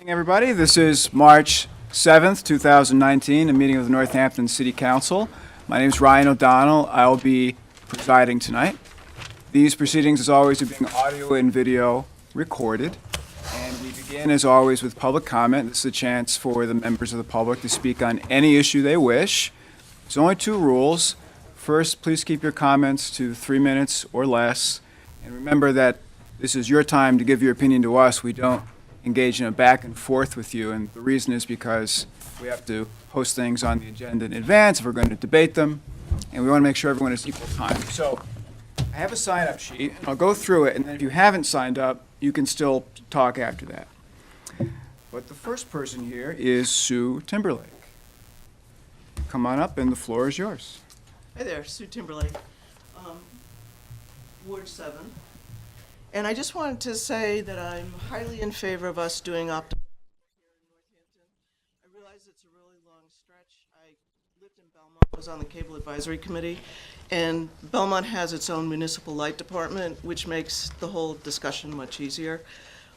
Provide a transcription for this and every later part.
Good evening, everybody. This is March 7th, 2019, a meeting of the Northampton City Council. My name is Ryan O'Donnell. I'll be presiding tonight. These proceedings, as always, are being audio and video recorded. And we begin, as always, with public comment. This is a chance for the members of the public to speak on any issue they wish. There's only two rules. First, please keep your comments to 3 minutes or less. And remember that this is your time to give your opinion to us. We don't engage in a back and forth with you, and the reason is because we have to post things on the agenda in advance if we're going to debate them, and we want to make sure everyone has equal time. So I have a sign-up sheet, and I'll go through it, and then if you haven't signed up, you can still talk after that. But the first person here is Sue Timberlake. Come on up, and the floor is yours. Hi there, Sue Timberlake, Ward 7. And I just wanted to say that I'm highly in favor of us doing optical here in Northampton. I realize it's a really long stretch. I lived in Belmont, was on the Cable Advisory Committee, and Belmont has its own municipal light department, which makes the whole discussion much easier,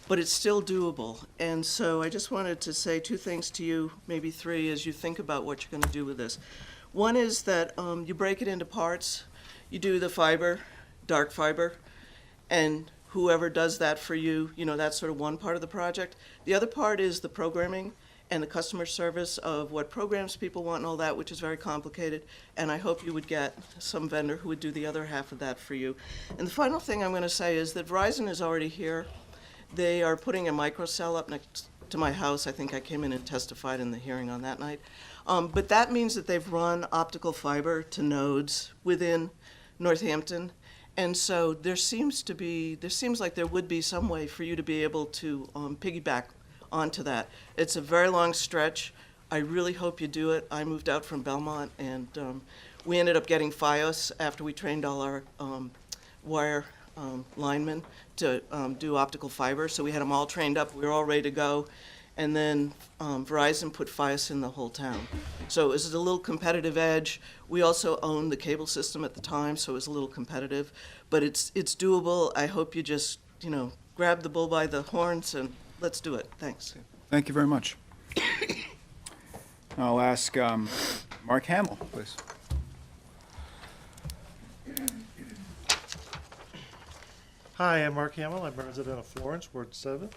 but it's still doable. And so I just wanted to say two things to you, maybe three, as you think about what you're going to do with this. One is that you break it into parts. You do the fiber, dark fiber, and whoever does that for you, that's sort of one part of the project. The other part is the programming and the customer service of what programs people want and all that, which is very complicated. And I hope you would get some vendor who would do the other half of that for you. And the final thing I'm going to say is that Verizon is already here. They are putting a microcell up next to my house. I think I came in and testified in the hearing on that night. But that means that they've run optical fiber to nodes within Northampton. And so there seems like there would be some way for you to be able to piggyback onto that. It's a very long stretch. I really hope you do it. I moved out from Belmont, and we ended up getting FiOS after we trained all our wire linemen to do optical fiber. So we had them all trained up. We were all ready to go. And then Verizon put FiOS in the whole town. So it was a little competitive edge. We also owned the cable system at the time, so it was a little competitive. But it's doable. I hope you just, grab the bull by the horns and let's do it. Thanks. Thank you very much. I'll ask Mark Hamill, please. Hi, I'm Mark Hamill. I'm a resident of Florence, Ward 7.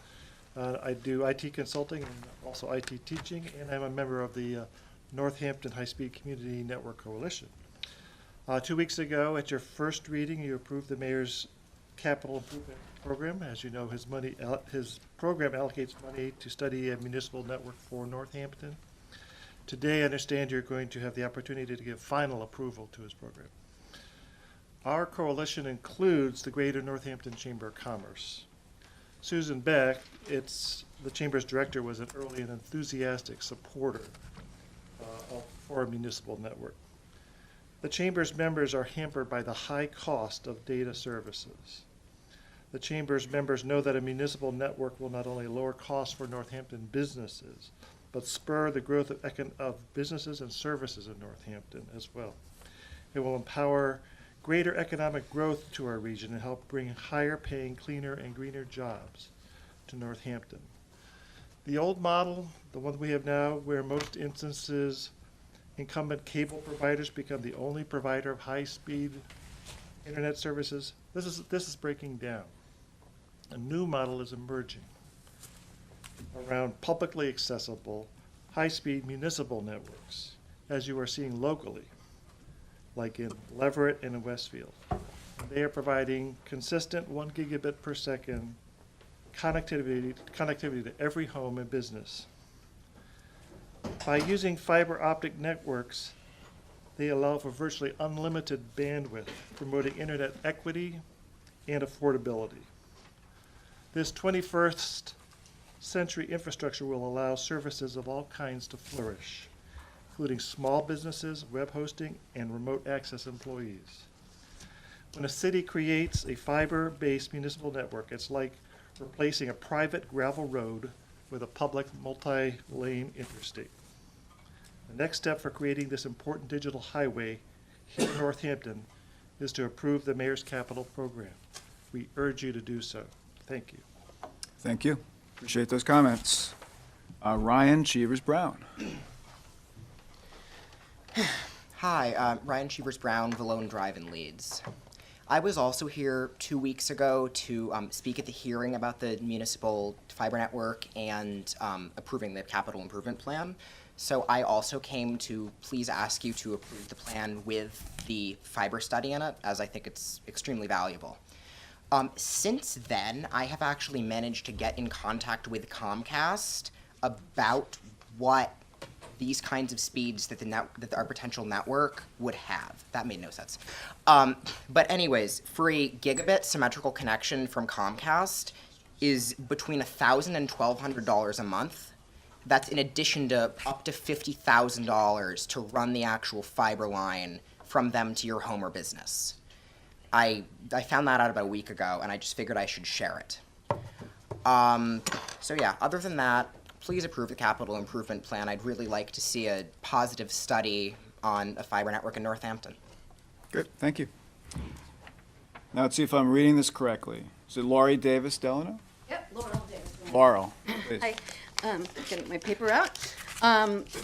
I do IT consulting and also IT teaching, and I'm a member of the Northampton High-Speed Community Network Coalition. 2 weeks ago, at your first reading, you approved the mayor's capital improvement program. As you know, his program allocates money to study a municipal network for Northampton. Today, I understand you're going to have the opportunity to give final approval to his program. Our coalition includes the Greater Northampton Chamber of Commerce. Susan Beck, the Chamber's director, was an early and enthusiastic supporter for a municipal network. The Chamber's members are hampered by the high cost of data services. The Chamber's members know that a municipal network will not only lower costs for Northampton businesses, but spur the growth of businesses and services in Northampton as well. It will empower greater economic growth to our region and help bring higher paying, cleaner and greener jobs to Northampton. The old model, the one we have now, where most instances incumbent cable providers become the only provider of high-speed internet services, this is breaking down. A new model is emerging around publicly accessible, high-speed municipal networks, as you are seeing locally, like in Leverett and in Westfield. They are providing consistent 1 gigabit per second connectivity to every home and business. By using fiber optic networks, they allow for virtually unlimited bandwidth, promoting internet equity and affordability. This 21st century infrastructure will allow services of all kinds to flourish, including small businesses, web hosting, and remote access employees. When a city creates a fiber-based municipal network, it's like replacing a private gravel road with a public multi-lane interstate. The next step for creating this important digital highway here in Northampton is to approve the Mayor's Capital Program. We urge you to do so. Thank you. Thank you. Appreciate those comments. Ryan Cheevers Brown. Hi, Ryan Cheevers Brown, Vallone Drive in Leeds. I was also here 2 weeks ago to speak at the hearing about the municipal fiber network and approving the capital improvement plan. So I also came to please ask you to approve the plan with the fiber study in it, as I think it's extremely valuable. Since then, I have actually managed to get in contact with Comcast about what these kinds of speeds that that our potential network would have. That made no sense. But anyways, for a gigabit symmetrical connection from Comcast is between $1,000 and $1,200 a month. That's in addition to up to $50,000 to run the actual fiber line from them to your home or business. I found that out about a week ago, and I just figured I should share it. So yeah, other than that, please approve the capital improvement plan. I'd really like to see a positive study on a fiber network in Northampton. Good, thank you. Now let's see if I'm reading this correctly. Is it Laurie Davis Delano? Yep, Laurel Davis. Laurel, please. Hi, getting my paper out.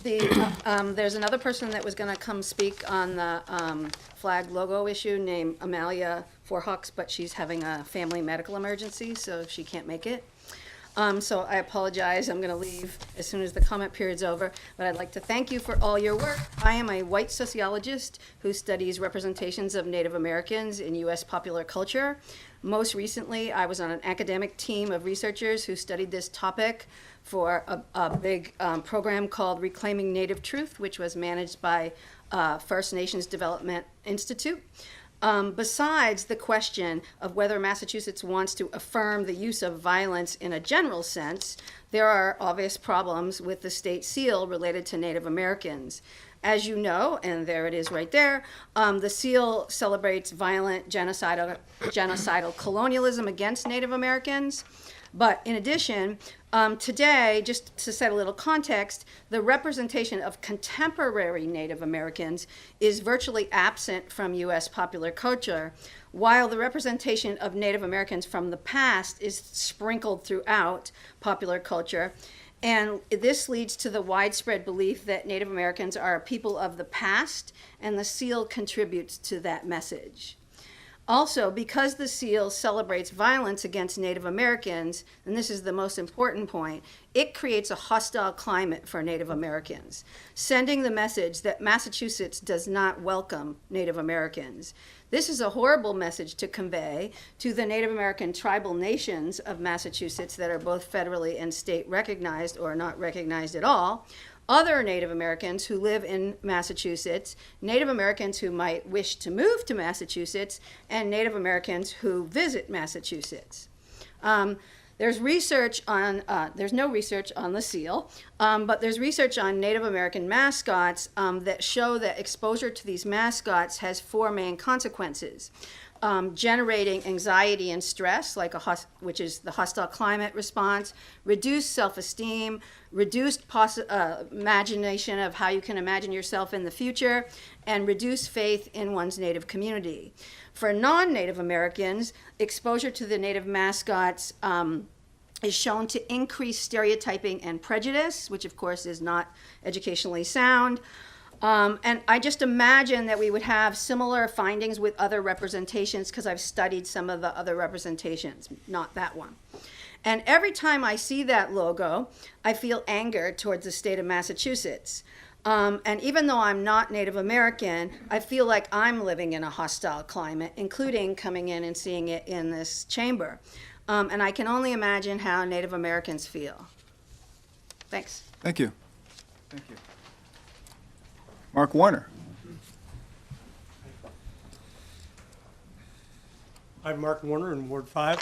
There's another person that was gonna come speak on the flag logo issue named Amalia Forhawks, but she's having a family medical emergency, so she can't make it. So I apologize, I'm gonna leave as soon as the comment period's over, but I'd like to thank you for all your work. I am a white sociologist who studies representations of Native Americans in US popular culture. Most recently, I was on an academic team of researchers who studied this topic for a big program called Reclaiming Native Truth, which was managed by First Nations Development Institute. Besides the question of whether Massachusetts wants to affirm the use of violence in a general sense, there are obvious problems with the state seal related to Native Americans. As you know, and there it is right there, the seal celebrates violent genocidal colonialism against Native Americans. But in addition, today, just to set a little context, the representation of contemporary Native Americans is virtually absent from US popular culture, while the representation of Native Americans from the past is sprinkled throughout popular culture. And this leads to the widespread belief that Native Americans are a people of the past, and the seal contributes to that message. Also, because the seal celebrates violence against Native Americans, and this is the most important point, it creates a hostile climate for Native Americans, sending the message that Massachusetts does not welcome Native Americans. This is a horrible message to convey to the Native American tribal nations of Massachusetts that are both federally and state recognized or not recognized at all, other Native Americans who live in Massachusetts, Native Americans who might wish to move to Massachusetts, and Native Americans who visit Massachusetts. There's research on, there's no research on the seal, but there's research on Native American mascots that show that exposure to these mascots has four main consequences. Generating anxiety and stress, like which is the hostile climate response, reduced self-esteem, reduced imagination of how you can imagine yourself in the future, and reduced faith in one's Native community. For non-Native Americans, exposure to the Native mascots is shown to increase stereotyping and prejudice, which of course is not educationally sound. And I just imagine that we would have similar findings with other representations, because I've studied some of the other representations, not that one. And every time I see that logo, I feel anger towards the state of Massachusetts. And even though I'm not Native American, I feel like I'm living in a hostile climate, including coming in and seeing it in this chamber. And I can only imagine how Native Americans feel. Thanks. Thank you. Thank you. Mark Warner. I'm Mark Warner in Ward 5.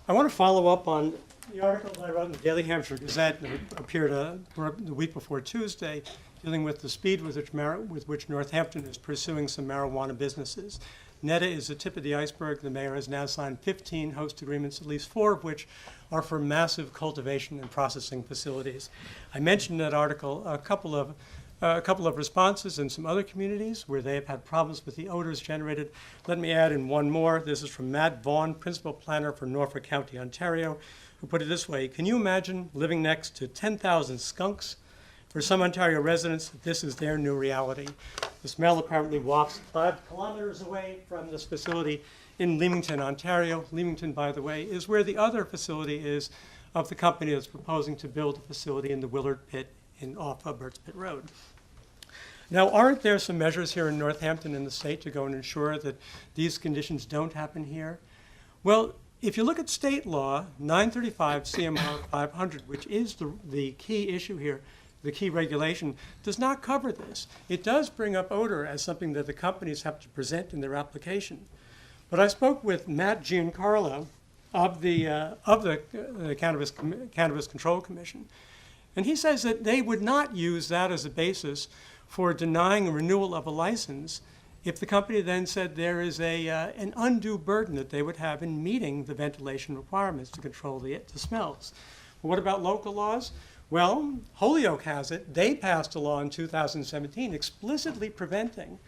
I want to follow up on the article I wrote in the Daily Hampshire Gazette that appeared the week before Tuesday, dealing with the speed with which Northampton is pursuing some marijuana businesses. NETA is the tip of the iceberg. The mayor has now signed 15 host agreements, at least 4 of which are for massive cultivation and processing facilities. I mentioned in that article a couple of responses in some other communities where they have had problems with the odors generated. Let me add in one more. This is from Matt Vaughn, Principal Planner for Norfolk County, Ontario, who put it this way: can you imagine living next to 10,000 skunks? For some Ontario residents, this is their new reality. The smell apparently wafts 5 kilometers away from this facility in Leamington, Ontario. Leamington, by the way, is where the other facility is of the company that's proposing to build a facility in the Willard Pit off of Burt's Pit Road. Now, aren't there some measures here in Northampton in the state to go and ensure that these conditions don't happen here? Well, if you look at state law, 935 CMR 500, which is the key issue here, the key regulation, does not cover this. It does bring up odor as something that the companies have to present in their application. But I spoke with Matt Giancarlo of the Cannabis Control Commission, and he says that they would not use that as a basis for denying a renewal of a license if the company then said there is an undue burden that they would have in meeting the ventilation requirements to control the smells. But what about local laws? Well, Holyoke has it. They passed a law in 2017 explicitly preventing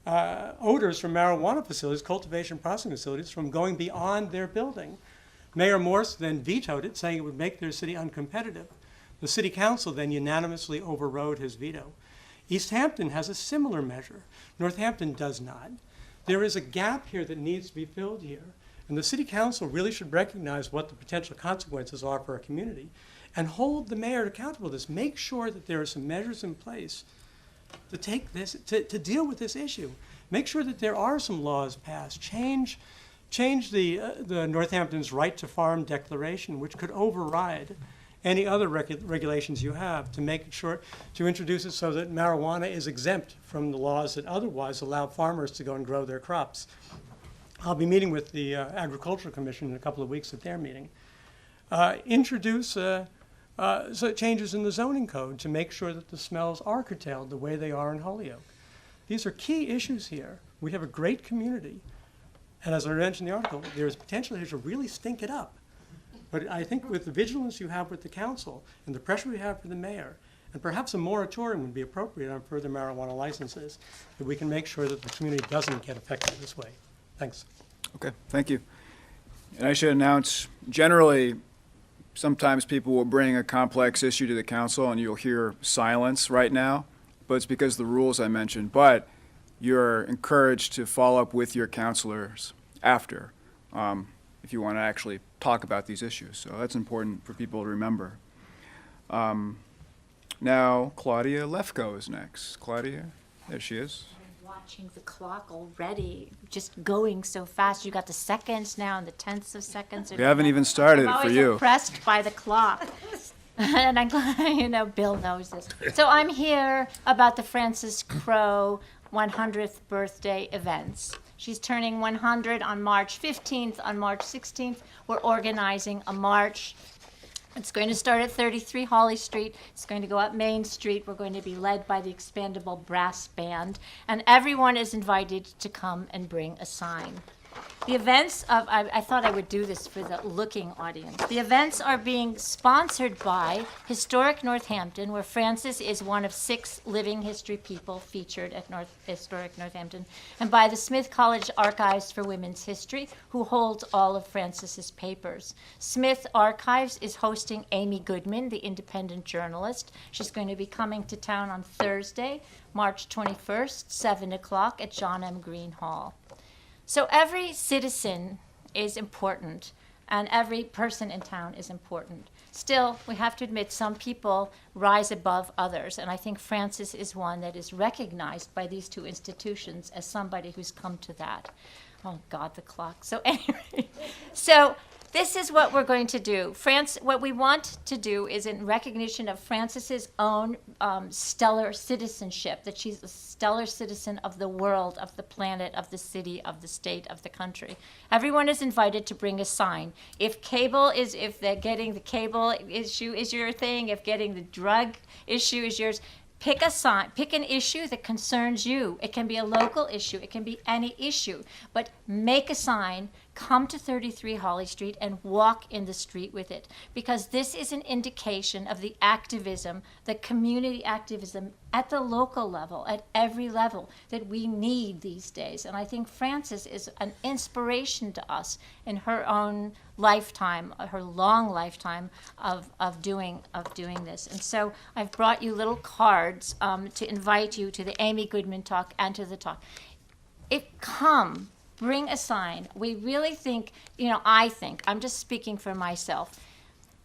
odors from marijuana facilities, cultivation processing facilities, from going beyond their building. Mayor Morse then vetoed it, saying it would make their city uncompetitive. The city council then unanimously overrode his veto. East Hampton has a similar measure. Northampton does not. There is a gap here that needs to be filled here, and the city council really should recognize what the potential consequences are for our community and hold the mayor accountable to this. Make sure that there are some measures in place to take this, to deal with this issue. Make sure that there are some laws passed. Change the Northampton's Right to Farm Declaration, which could override any other regulations you have, to make sure to introduce it so that marijuana is exempt from the laws that otherwise allow farmers to go and grow their crops. I'll be meeting with the Agricultural Commission in a couple of weeks at their meeting. Introduce changes in the zoning code to make sure that the smells are curtailed the way they are in Holyoke. These are key issues here. We have a great community, and as I mentioned in the article, there is potential here to really stink it up. But I think with the vigilance you have with the council and the pressure we have for the mayor, and perhaps a moratorium would be appropriate on further marijuana licenses, that we can make sure that the community doesn't get affected this way. Thanks. Okay, thank you. And I should announce, generally, sometimes people will bring a complex issue to the council and you'll hear silence right now, but it's because of the rules I mentioned. But you're encouraged to follow up with your counselors after, if you want to actually talk about these issues. So that's important for people to remember. Now, Claudia Lefko is next. Claudia, there she is. Watching the clock already, just going so fast. You got the seconds now and the tenths of seconds. We haven't even started I'm it for always you. impressed by the clock. And I'm glad, Bill knows this. So I'm here about the Frances Crowe 100th birthday events. She's turning 100 on March 15th. On March 16th, we're organizing a march. It's going to start at 33 Holly Street. It's going to go up Main Street. We're going to be led by the Expandable Brass Band. And everyone is invited to come and bring a sign. The events of, I thought I would do this for the looking audience. The events are being sponsored by Historic Northampton, where Frances is one of 6 living history people featured at Historic Northampton, and by the Smith College Archives for Women's History, who holds all of Frances's papers. Smith Archives is hosting Amy Goodman, the independent journalist. She's going to be coming to town on Thursday, March 21st, 7 o'clock at John M. Green Hall. So every citizen is important, and every person in town is important. Still, we have to admit some people rise above others, and I think Frances is one that is recognized by these 2 institutions as somebody who's come to that. Oh, God, the clock. So anyway, so this is what we're going to do. What we want to do is in recognition of Frances's own stellar citizenship, that she's a stellar citizen of the world, of the planet, of the city, of the state, of the country. Everyone is invited to bring a sign. If getting the cable issue is your thing, if getting the drug issue is yours, pick a sign, pick an issue that concerns you. It can be a local issue, it can be any issue, but make a sign, come to 33 Holly Street and walk in the street with it, because this is an indication of the activism, the community activism at the local level, at every level, that we need these days. And I think Frances is an inspiration to us in her own lifetime, her long lifetime of doing this. And so I've brought you little cards to invite you to the Amy Goodman talk and to the talk. Come, bring a sign. We really think, I'm just speaking for myself.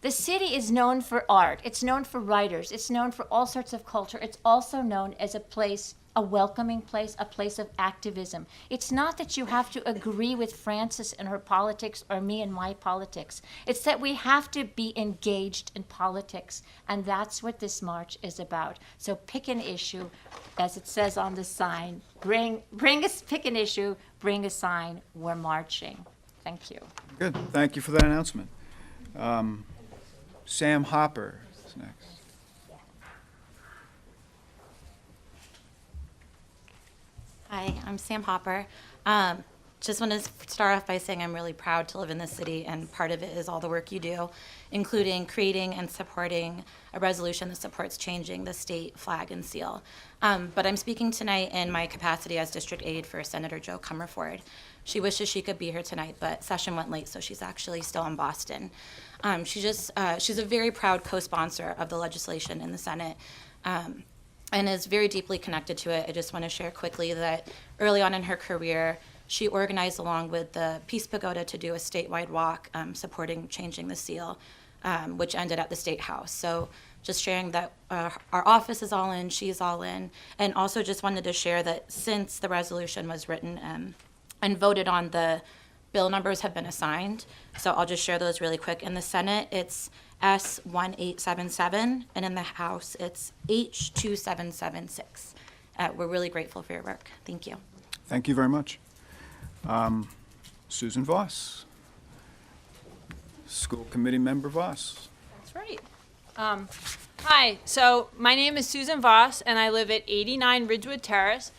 The city is known for art. It's known for writers. It's known for all sorts of culture. It's also known as a place, a welcoming place, a place of activism. It's not that you have to agree with Frances and her politics or me and my politics. It's that we have to be engaged in politics, and that's what this march is about. So pick an issue, as it says on the sign. Pick an issue, bring a sign. We're marching. Thank you. Good. Thank you for that announcement. Sam Hopper is next. Hi, I'm Sam Hopper. Just want to start off by saying I'm really proud to live in this city, and part of it is all the work you do, including creating and supporting a resolution that supports changing the state flag and seal. But I'm speaking tonight in my capacity as district aide for Senator Jo Comerford. She wishes she could be here tonight, but session went late, so she's actually still in Boston. She's a very proud co-sponsor of the legislation in the Senate. And is very deeply connected to it. I just want to share quickly that early on in her career, she organized along with the Peace Pagoda to do a statewide walk supporting changing the seal, which ended at the State House. So just sharing that our office is all in, she's all in, and also just wanted to share that since the resolution was written and voted on, the bill numbers have been assigned. So I'll just share those really quick. In the Senate, it's S1877, and in the House, it's H2776. We're really grateful for your work. Thank you. Thank you very much. Susan Voss, School Committee Member Voss. That's right. Hi, so my name is Susan Voss, and I live at 89 Ridgewood Terrace.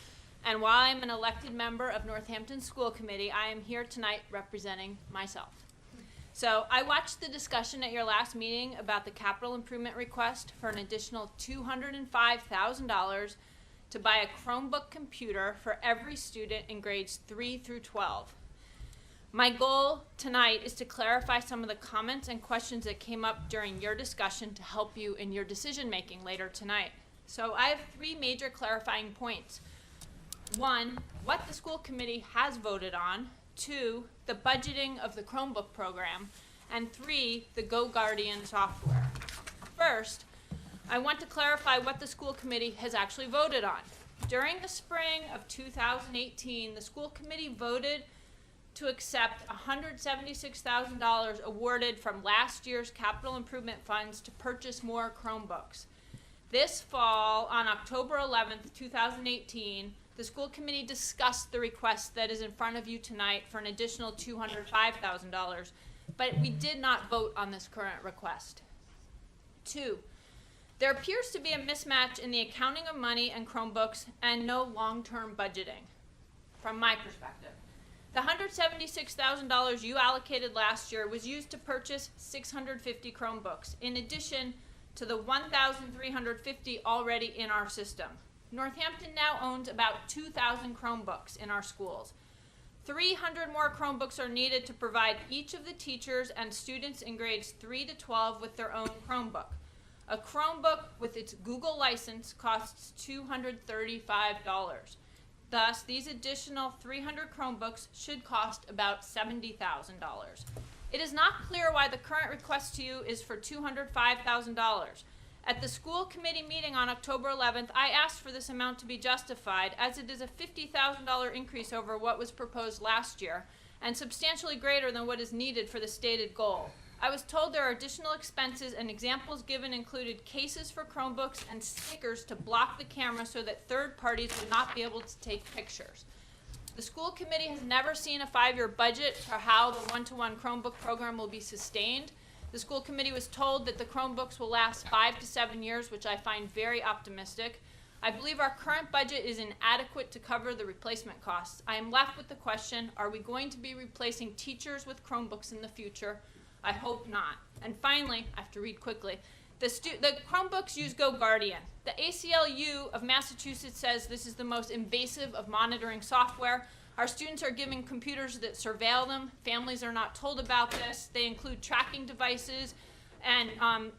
And while I'm an elected member of Northampton School Committee, I am here tonight representing myself. So I watched the discussion at your last meeting about the capital improvement request for an additional $205,000 to buy a Chromebook computer for every student in grades 3 through 12. My goal tonight is to clarify some of the comments and questions that came up during your discussion to help you in your decision making later tonight. So I have 3 major clarifying points. 1, what the school committee has voted on. 2, the budgeting of the Chromebook program. And 3, the GoGuardian software. First, I want to clarify what the school committee has actually voted on. During the spring of 2018, the school committee voted to accept $176,000 awarded from last year's capital improvement funds to purchase more Chromebooks. This fall, on October 11th, 2018, the school committee discussed the request that is in front of you tonight for an additional $205,000, but we did not vote on this current request. 2, there appears to be a mismatch in the accounting of money and Chromebooks and no long-term budgeting, from my perspective. The $176,000 you allocated last year was used to purchase 650 Chromebooks, in addition to the 1,350 already in our system. Northampton now owns about 2,000 Chromebooks in our schools. 300 more Chromebooks are needed to provide each of the teachers and students in grades 3 to 12 with their own Chromebook. A Chromebook with its Google license costs $235. Thus, these additional 300 Chromebooks should cost about $70,000. It is not clear why the current request to you is for $205,000. At the school committee meeting on October 11th, I asked for this amount to be justified, as it is a $50,000 increase over what was proposed last year, and substantially greater than what is needed for the stated goal. I was told there are additional expenses, and examples given included cases for Chromebooks and stickers to block the camera so that third parties would not be able to take pictures. The school committee has never seen a 5-year budget for how the one-to-one Chromebook program will be sustained. The school committee was told that the Chromebooks will last 5 to 7 years, which I find very optimistic. I believe our current budget is inadequate to cover the replacement costs. I am left with the question, are we going to be replacing teachers with Chromebooks in the future? I hope not. And finally, I have to read quickly. The Chromebooks use GoGuardian. The ACLU of Massachusetts says this is the most invasive of monitoring software. Our students are given computers that surveil them. Families are not told about this. They include tracking devices and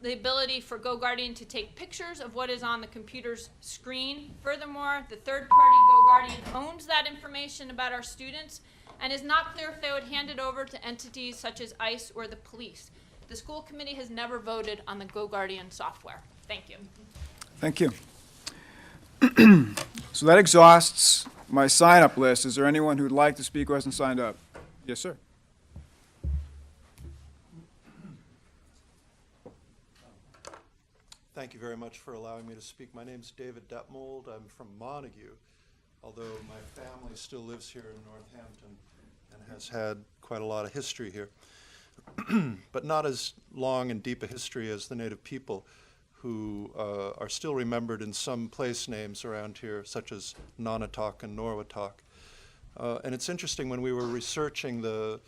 the ability for GoGuardian to take pictures of what is on the computer's screen. Furthermore, the third-party GoGuardian owns that information about our students, and is not clear if they would hand it over to entities such as ICE or the police. The school committee has never voted on the GoGuardian software. Thank you. Thank you. So that exhausts my sign-up list. Is there anyone who'd like to speak who hasn't signed up? Yes, sir. Thank you very much for allowing me to speak. My name's David Detmold. I'm from Montague, although my family still lives here in Northampton and has had quite a lot of history here, but not as long and deep a history as the native people who are still remembered in some place names around here, such as Nonotuck and Norwottuck. And it's interesting, when we were researching the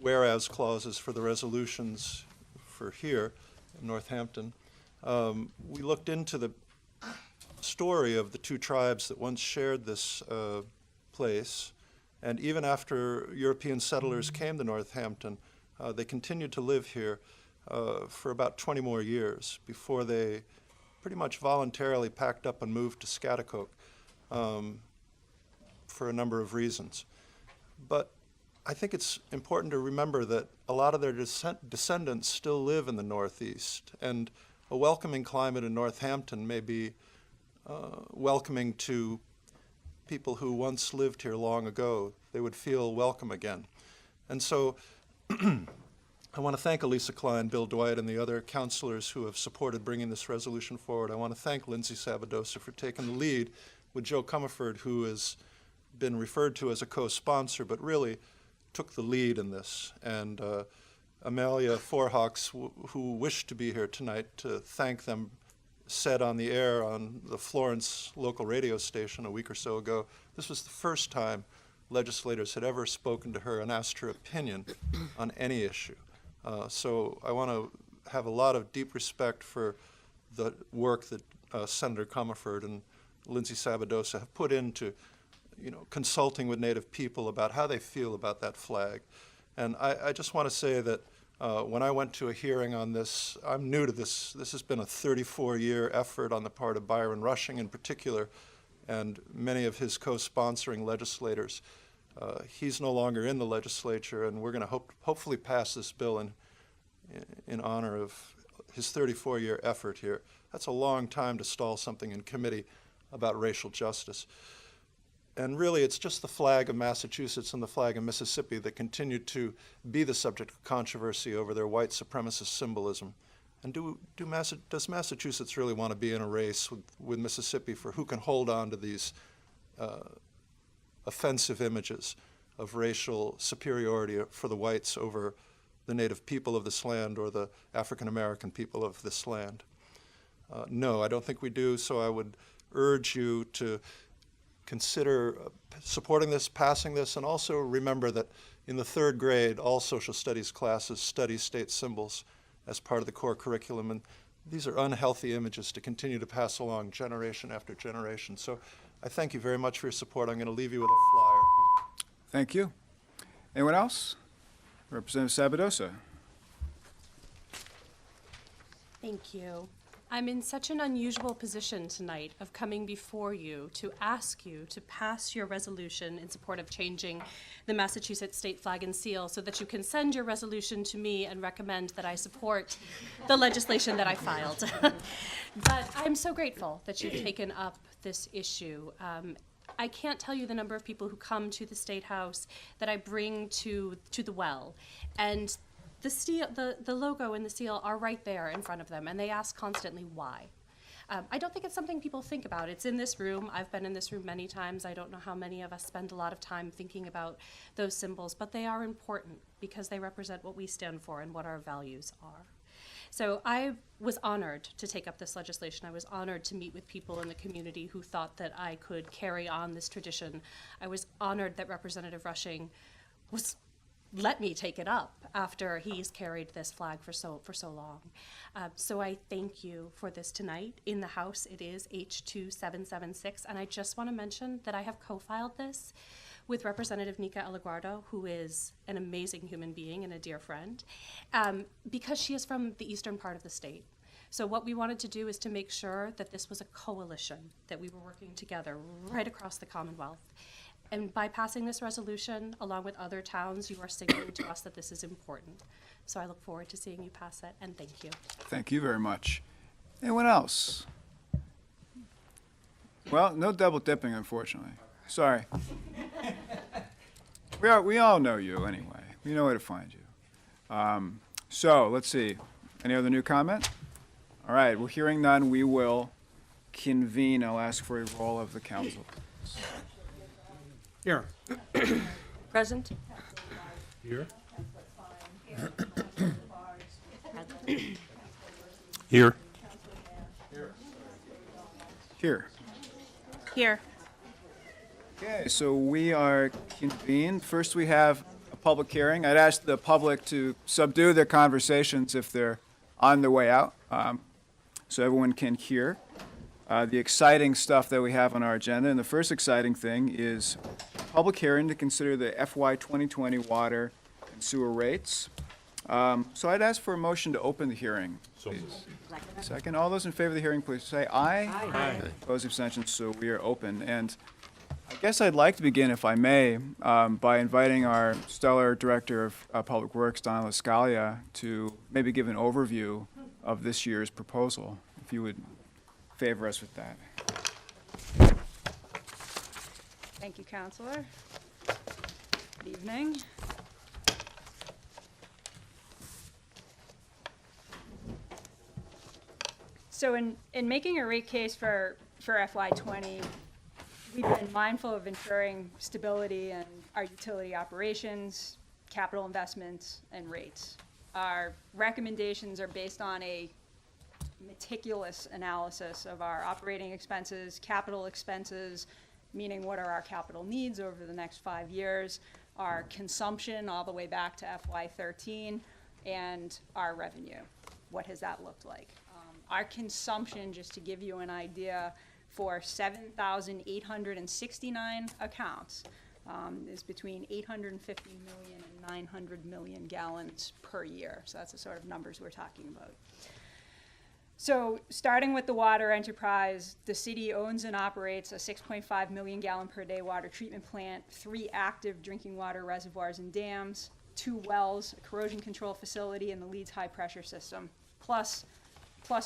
whereas clauses for the resolutions for here in Northampton, we looked into the story of the two tribes that once shared this place, and even after European settlers came to Northampton, they continued to live here for about 20 more years before they pretty much voluntarily packed up and moved to Scaticook for a number of reasons. But I think it's important to remember that a lot of their descendants still live in the Northeast, and a welcoming climate in Northampton may be welcoming to people who once lived here long ago. They would feel welcome again. And so I want to thank Elisa Klein, Bill Dwight, and the other counselors who have supported bringing this resolution forward. I want to thank Lindsay Sabadosa for taking the lead with Joe Comerford, who has been referred to as a co-sponsor, but really took the lead in this. And Amalia Forhawks, who wished to be here tonight, to thank them, said on the air on the Florence local radio station a week or so ago, this was the first time legislators had ever spoken to her and asked her opinion on any issue. So I want to have a lot of deep respect for the work that Senator Comerford and Lindsay Sabadosa have put into, consulting with Native people about how they feel about that flag. And I just want to say that when I went to a hearing on this, I'm new to this. This has been a 34-year effort on the part of Byron Rushing in particular, and many of his co-sponsoring legislators. He's no longer in the legislature, and we're going to hopefully pass this bill in honor of his 34-year effort here. That's a long time to stall something in committee about racial justice. And really, it's just the flag of Massachusetts and the flag of Mississippi that continue to be the subject of controversy over their white supremacist symbolism. And does Massachusetts really want to be in a race with Mississippi for who can hold on to these offensive images of racial superiority for the whites over the native people of this land or the African American people of this land? No, I don't think we do, so I would urge you to consider supporting this, passing this, and also remember that in the 3rd grade, all social studies classes study state symbols as part of the core curriculum, and these are unhealthy images to continue to pass along generation after generation. So I thank you very much for your support. I'm going to leave you with a flyer. Thank you. Anyone else? Representative Sabadosa. Thank you. I'm in such an unusual position tonight of coming before you to ask you to pass your resolution in support of changing the Massachusetts state flag and seal so that you can send your resolution to me and recommend that I support the legislation that I filed. But I'm so grateful that you've taken up this issue. I can't tell you the number of people who come to the State House that I bring to the well. And the logo and the seal are right there in front of them, and they ask constantly why. I don't think it's something people think about. It's in this room. I've been in this room many times. I don't know how many of us spend a lot of time thinking about those symbols, but they are important because they represent what we stand for and what our values are. So I was honored to take up this legislation. I was honored to meet with people in the community who thought that I could carry on this tradition. I was honored that Representative Rushing let me take it up after he's carried this flag for so long. So I thank you for this tonight. In the House, it is H2776, and I just want to mention that I have co-filed this with Representative Nika Alaguardo, who is an amazing human being and a dear friend, because she is from the eastern part of the state. So what we wanted to do is to make sure that this was a coalition, that we were working together right across the Commonwealth. And by passing this resolution, along with other towns, you are signaling to us that this is important. So I look forward to seeing you pass it, and thank you. Thank you very much. Anyone else? Well, no double dipping, unfortunately. Sorry. We all know you anyway. We know where to find you. So let's see. Any other new comment? All right. Well, hearing none, we will convene. I'll ask for a roll of the council. Here. Present? Here. Here. Here. Here. Okay, so we are convened. First, we have a public hearing. I'd ask the public to subdue their conversations if they're on their way out, so everyone can hear the exciting stuff that we have on our agenda. And the first exciting thing is a public hearing to consider the FY 2020 water and sewer rates. So I'd ask for a motion to open the hearing, please. Second. All those in favor of the hearing, please say aye. Aye. Opposed, abstentions, so we are open. And I guess I'd like to begin, if I may, by inviting our stellar Director of Public Works, Donna Lascalia, to maybe give an overview of this year's proposal, if you would favor us with that. Thank you, Counselor. Good evening. So in making a rate case for FY20, we've been mindful of ensuring stability in our utility operations, capital investments, and rates. Our recommendations are based on a meticulous analysis of our operating expenses, capital expenses, meaning what are our capital needs over the next 5 years, our consumption all the way back to FY13, and our revenue. What has that looked like? Our consumption, just to give you an idea, for 7,869 accounts is between 850 million and 900 million gallons per year. So that's the sort of numbers we're talking about. So starting with the water enterprise, the city owns and operates a 6.5 million gallon per day water treatment plant, 3 active drinking water reservoirs and dams, 2 wells, a corrosion control facility, and the Leeds high pressure system, plus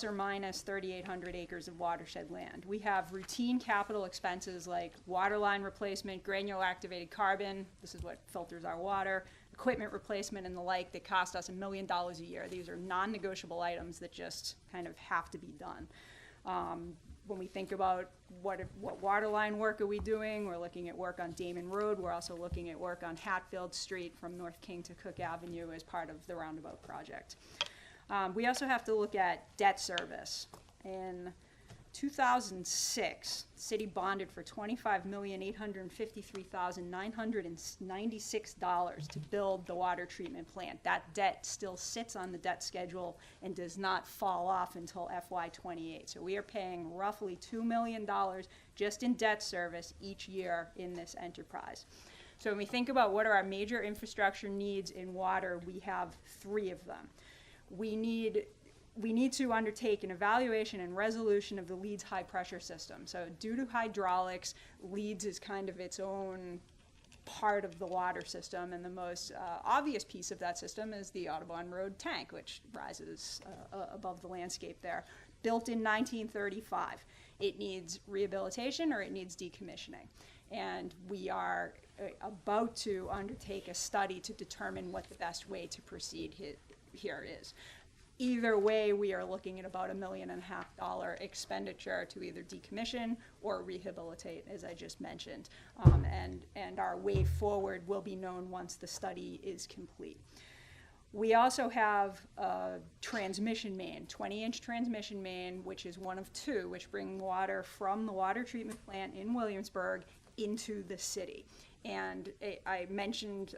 or minus 3,800 acres of watershed land. We have routine capital expenses like water line replacement, granular activated carbon, this is what filters our water, equipment replacement and the like that cost us $1 million a year. These are non-negotiable items that just kind of have to be done. When we think about what water line work are we doing, we're looking at work on Damon Road. We're also looking at work on Hatfield Street from North King to Cook Avenue as part of the roundabout project. We also have to look at debt service. In 2006, the city bonded for $25,853,996 to build the water treatment plant. That debt still sits on the debt schedule and does not fall off until FY28. So we are paying roughly $2 million just in debt service each year in this enterprise. So when we think about what are our major infrastructure needs in water, we have 3 of them. We need to undertake an evaluation and resolution of the Leeds high pressure system. So due to hydraulics, Leeds is kind of its own part of the water system, and the most obvious piece of that system is the Audubon Road tank, which rises above the landscape there. Built in 1935. It needs rehabilitation or it needs decommissioning. And we are about to undertake a study to determine what the best way to proceed here is. Either way, we are looking at about $1.5 million expenditure to either decommission or rehabilitate, as I just mentioned. And our way forward will be known once the study is complete. We also have a transmission main, 20-inch transmission main, which is one of two, which bring water from the water treatment plant in Williamsburg into the city. And I've mentioned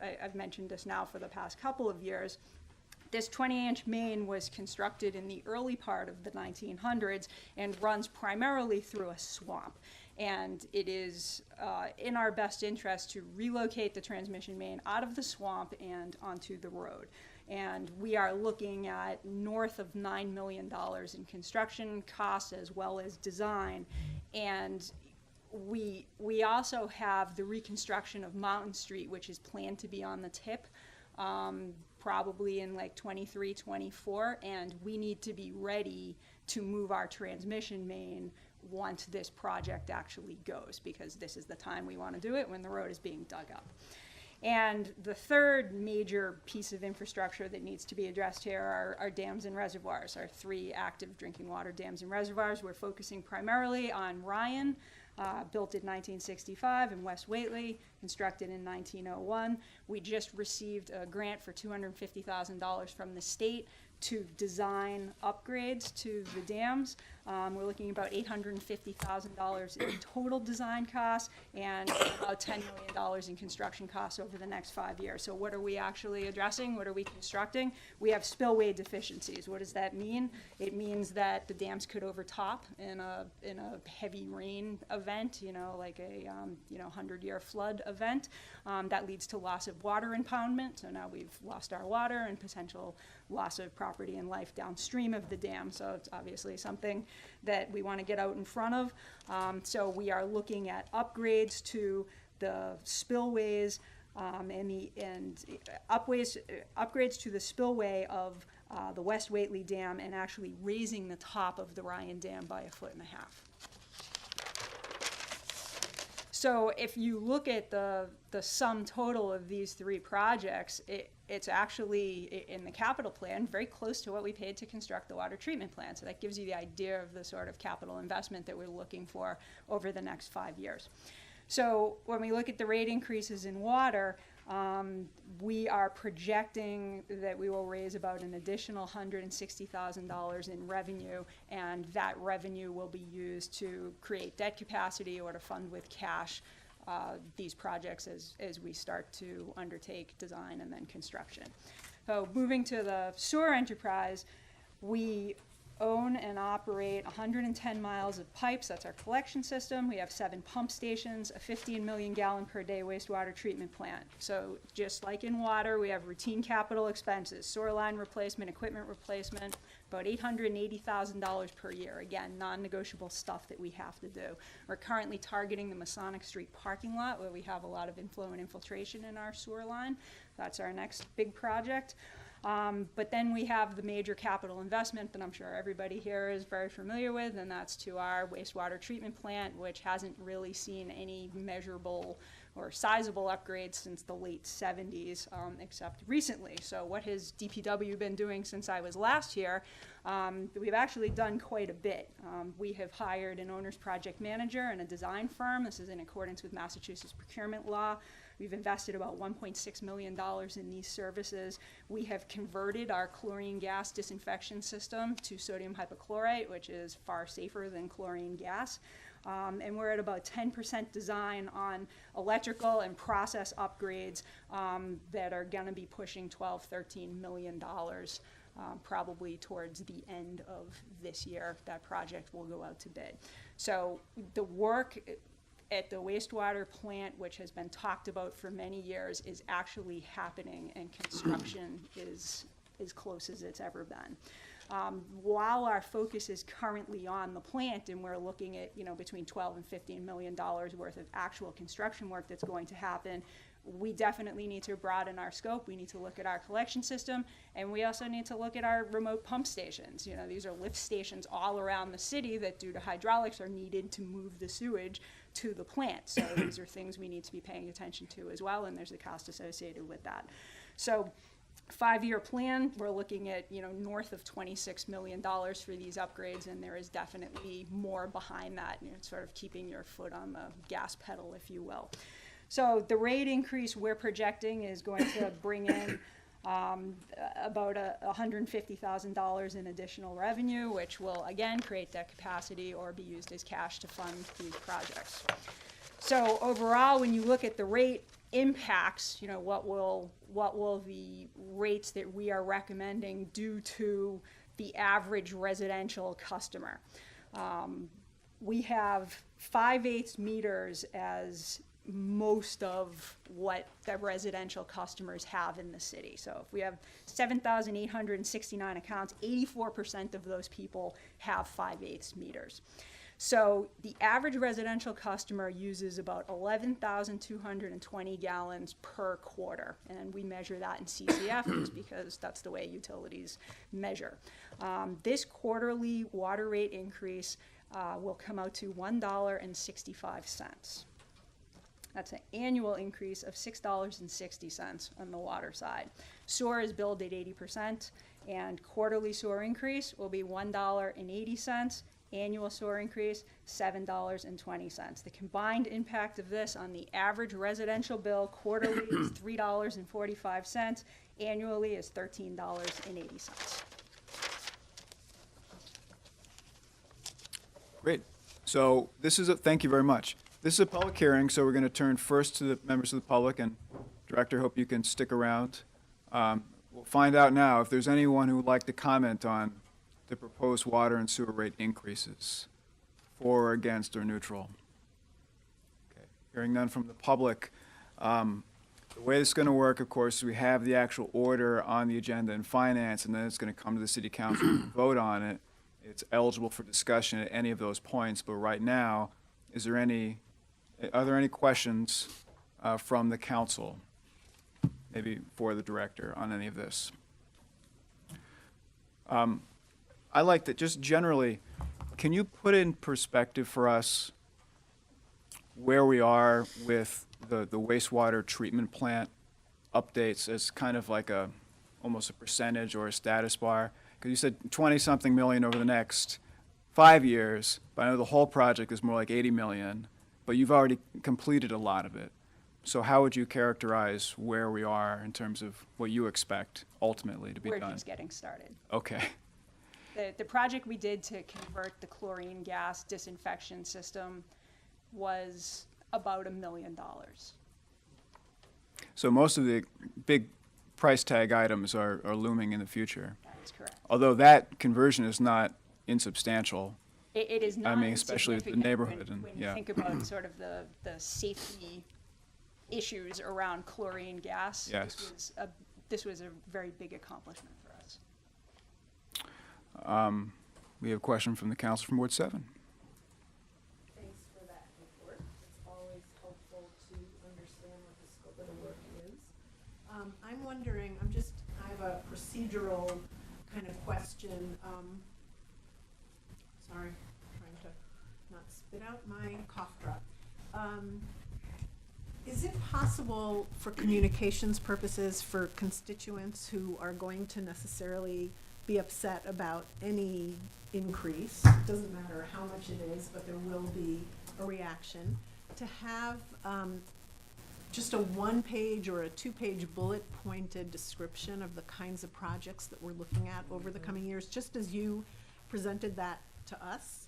this now for the past couple of years. This 20-inch main was constructed in the early part of the 1900s and runs primarily through a swamp. And it is in our best interest to relocate the transmission main out of the swamp and onto the road. And we are looking at north of $9 million in construction costs as well as design. And we also have the reconstruction of Mountain Street, which is planned to be on the tip, probably in like 23, 24, and we need to be ready to move our transmission main once this project actually goes, because this is the time we want to do it, when the road is being dug up. And the third major piece of infrastructure that needs to be addressed here are dams and reservoirs, our 3 active drinking water dams and reservoirs. We're focusing primarily on Ryan, built in 1965, and West Whately, constructed in 1901. We just received a grant for $250,000 from the state to design upgrades to the dams. We're looking at about $850,000 in total design costs and about $10 million in construction costs over the next 5 years. So what are we actually addressing? What are we constructing? We have spillway deficiencies. What does that mean? It means that the dams could overtop in a heavy rain event, like a 100-year flood event. That leads to loss of water impoundment. So now we've lost our water and potential loss of property and life downstream of the dam. So it's obviously something that we want to get out in front of. So we are looking at upgrades to the spillways and upgrades to the spillway of the West Whately Dam, and actually raising the top of the Ryan Dam by 1.5 feet. So if you look at the sum total of these 3 projects, it's actually, in the capital plan, very close to what we paid to construct the water treatment plant. So that gives you the idea of the sort of capital investment that we're looking for over the next 5 years. So when we look at the rate increases in water, we are projecting that we will raise about an additional $160,000 in revenue, and that revenue will be used to create debt capacity or to fund with cash these projects as we start to undertake design and then construction. So moving to the sewer enterprise, we own and operate 110 miles of pipes. That's our collection system. We have 7 pump stations, a 15 million gallon per day wastewater treatment plant. So just like in water, we have routine capital expenses, sewer line replacement, equipment replacement, about $880,000 per year. Again, non-negotiable stuff that we have to do. We're currently targeting the Masonic Street parking lot, where we have a lot of inflow and infiltration in our sewer line. That's our next big project. But then we have the major capital investment that I'm sure everybody here is very familiar with, and that's to our wastewater treatment plant, which hasn't really seen any measurable or sizable upgrades since the late 70s, except recently. So what has DPW been doing since I was last here? We've actually done quite a bit. We have hired an owner's project manager and a design firm. This is in accordance with Massachusetts procurement law. We've invested about $1.6 million in these services. We have converted our chlorine gas disinfection system to sodium hypochlorite, which is far safer than chlorine gas. And we're at about 10% design on electrical and process upgrades that are going to be pushing $12, $13 million probably towards the end of this year. That project will go out to bid. So the work at the wastewater plant, which has been talked about for many years, is actually happening, and construction is as close as it's ever been. While our focus is currently on the plant, and we're looking at between $12 and $15 million worth of actual construction work that's going to happen, we definitely need to broaden our scope. We need to look at our collection system, and we also need to look at our remote pump stations. These are lift stations all around the city that, due to hydraulics, are needed to move the sewage to the plant. So these are things we need to be paying attention to as well, and there's a cost associated with that. So 5-year plan, we're looking at north of $26 million for these upgrades, and there is definitely more behind that. Sort of keeping your foot on the gas pedal, if you will. So the rate increase we're projecting is going to bring in about $150,000 in additional revenue, which will again create debt capacity or be used as cash to fund these projects. So overall, when you look at the rate impacts, you know, what will the rates that we are recommending do to the average residential customer? We have 5/8 meters as most of what the residential customers have in the city. So if we have 7,869 accounts, 84% of those people have 5/8 meters. So the average residential customer uses about 11,220 gallons per quarter. And we measure that in CCF just because that's the way utilities measure. This quarterly water rate increase will come out to $1.65. That's an annual increase of $6.60 on the water side. Sewer is billed at 80%, and quarterly sewer increase will be $1.80. Annual sewer increase, $7.20. The combined impact of this on the average residential bill quarterly is $3.45. Annually is $13.80. Great. So this is thank you very much. This is a public hearing, so we're going to turn first to the members of the public, and Director, hope you can stick around. We'll find out now if there's anyone who would like to comment on the proposed water and sewer rate increases, for or against or neutral. Okay. Hearing none from the public. The way this is going to work, of course, is we have the actual order on the agenda in finance, and then it's going to come to the city council and vote on it. It's eligible for discussion at any of those points, but right now, are there any questions from the council, maybe for the director, on any of this? I like that, just generally, can you put in perspective for us where we are with the wastewater treatment plant updates as kind of like almost a percentage or a status bar? Because you said 20-something million over the next 5 years, but I know the whole project is more like 80 million, but you've already completed a lot of it. So how would you characterize where we are in terms of what you expect ultimately to be We're done? just getting started. Okay. The project we did to convert the chlorine gas disinfection system was about $1 million. So most of the big price tag items are looming in the future. That is correct. Although that conversion is not insubstantial. It is not I mean, especially with the insignificant neighborhood and, when yeah. you think about sort of the safety issues around chlorine gas. Yes. This was a very big accomplishment for us. We have a question from the council from Ward 7. Thanks for that report. It's always helpful to understand what the scope of the work is. I'm wondering, I have a procedural kind of question. Sorry, trying to not spit out my cough drop. Is it possible for communications purposes for constituents who are going to necessarily be upset about any increase, doesn't matter how much it is, but there will be a reaction, to have just a 1-page or a 2-page bullet pointed description of the kinds of projects that we're looking at over the coming years, just as you presented that to us,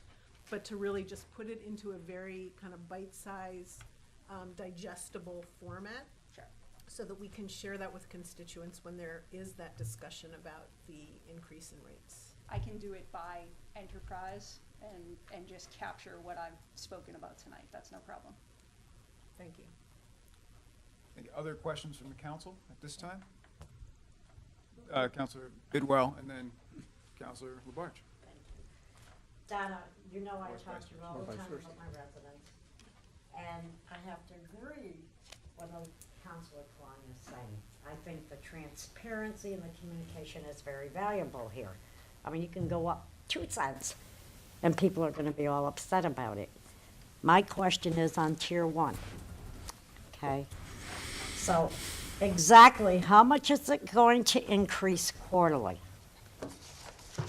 but to really just put it into a very kind of bite-sized, digestible format. Sure. So that we can share that with constituents when there is that discussion about the increase in rates. I can do it by enterprise and just capture what I've spoken about tonight. That's no problem. Thank you. Any other questions from the council at this time? Councilor Bidwell and then Councilor Labarge. Donna, you know I Vice talk to you all the Vice time versa. about my residents, and I have to agree with what Councilor Klein is saying. I think the transparency and the communication is very valuable here. I mean, you can go up 2 cents, and people are gonna be all upset about it. My question is on Tier 1, okay? So, exactly how much is it going to increase quarterly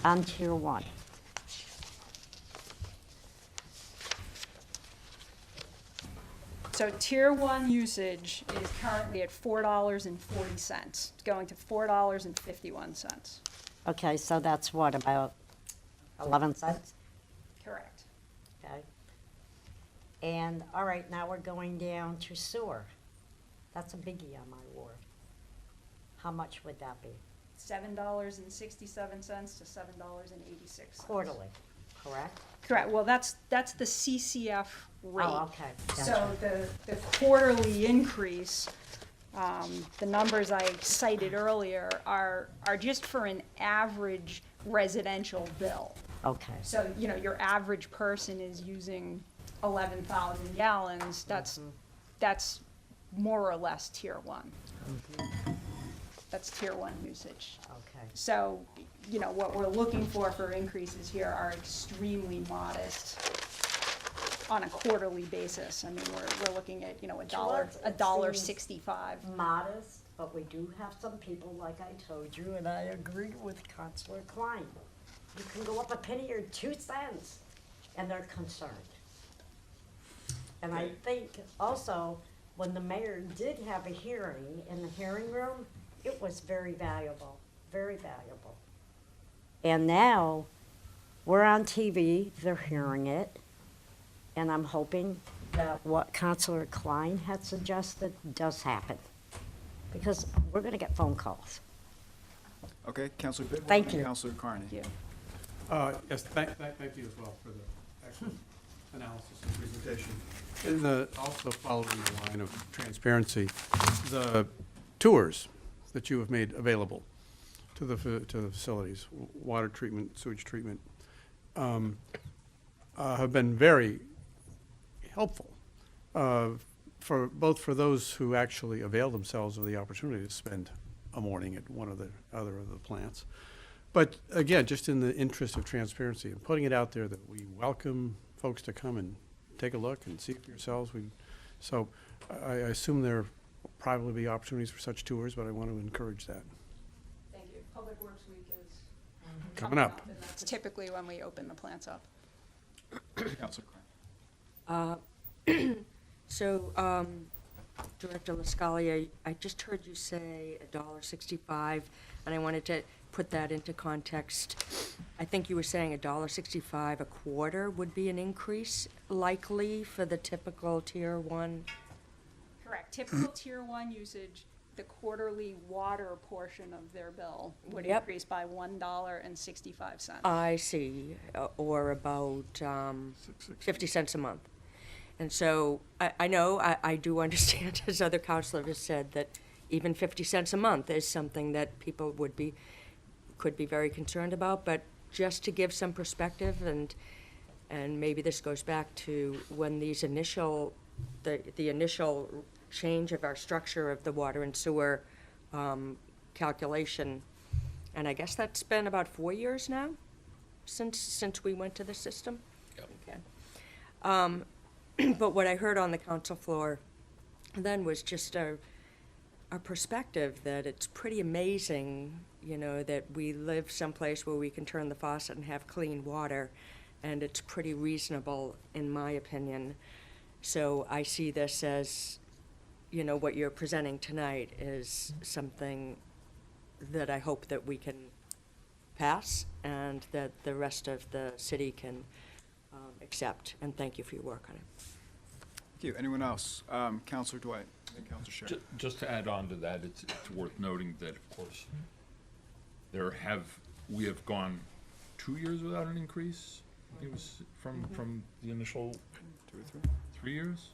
on Tier 1? So tier one usage is currently at $4.40, it's going to $4.51. Okay, so that's what, about 11 cents? Correct. Okay. And, all right, now we're going down to sewer. That's a biggie on my ward. How much would that be? $7.67 to $7.86. Quarterly, correct? Correct, well, that's the CCF rate. Oh, okay. So the quarterly increase, the numbers I cited earlier are just for an average residential bill. Okay. So, you know, your average person is using 11,000 gallons, that's more or less tier one. That's tier one usage. Okay. So, you know, what we're looking for increases here are extremely modest on a quarterly basis. I mean, we're looking at, you know, $1.65. Modest, but we do have some people, like I told you, and I agree with Councilor Klein. You can go up a penny or 2 cents, and they're concerned. And I think also, when the mayor did have a hearing in the hearing room, it was very valuable, very valuable. And now, we're on TV, they're hearing it, and I'm hoping that what Councilor Klein had suggested does happen. Because we're gonna get phone calls. Okay, Councilor Bidwell. Thank and you. Councilor Carney. Yes, thank you as well for the excellent analysis and presentation. And also following the line of transparency, the tours that you have made available to the facilities, water treatment, sewage treatment, have been very helpful for those who actually avail themselves of the opportunity to spend a morning at one of the other of the plants. But again, just in the interest of transparency and putting it out there that we welcome folks to come and take a look and see for yourselves. So I assume there will probably be opportunities for such tours, but I want to encourage that. Thank you. Public Works Week is Coming up. and that's typically when we open the plants up. Councilor Klein. Director LaScalia, I just heard you say $1.65, and I wanted to put that into context. I think you were saying $1.65 a quarter would be an increase likely for the typical tier one? Correct. Typical tier one usage, the quarterly water portion of their bill would Yep. increase by $1.65. I see, or about 50 cents a month. And so I know, I do understand, as other counselor has said, that even 50 cents a month is something that people could be very concerned about, but just to give some perspective, and maybe this goes back to when the initial change of our structure of the water and sewer calculation, and I guess that's been about 4 years now, since we went to the system? Yep. Okay. But what I heard on the council floor then was just a perspective that it's pretty amazing, you know, that we live someplace where we can turn the faucet and have clean water, and it's pretty reasonable, in my opinion. So I see this as, you know, what you're presenting tonight is something that I hope that we can pass and that the rest of the city can accept, and thank you for your work on it. Thank you. Anyone else? Councilor Dwight and Councilor Sherrill. Just to add on to that, it's worth noting that, of course, we have gone 2 years without an increase. It was from the initial 2 or 3. 3 years?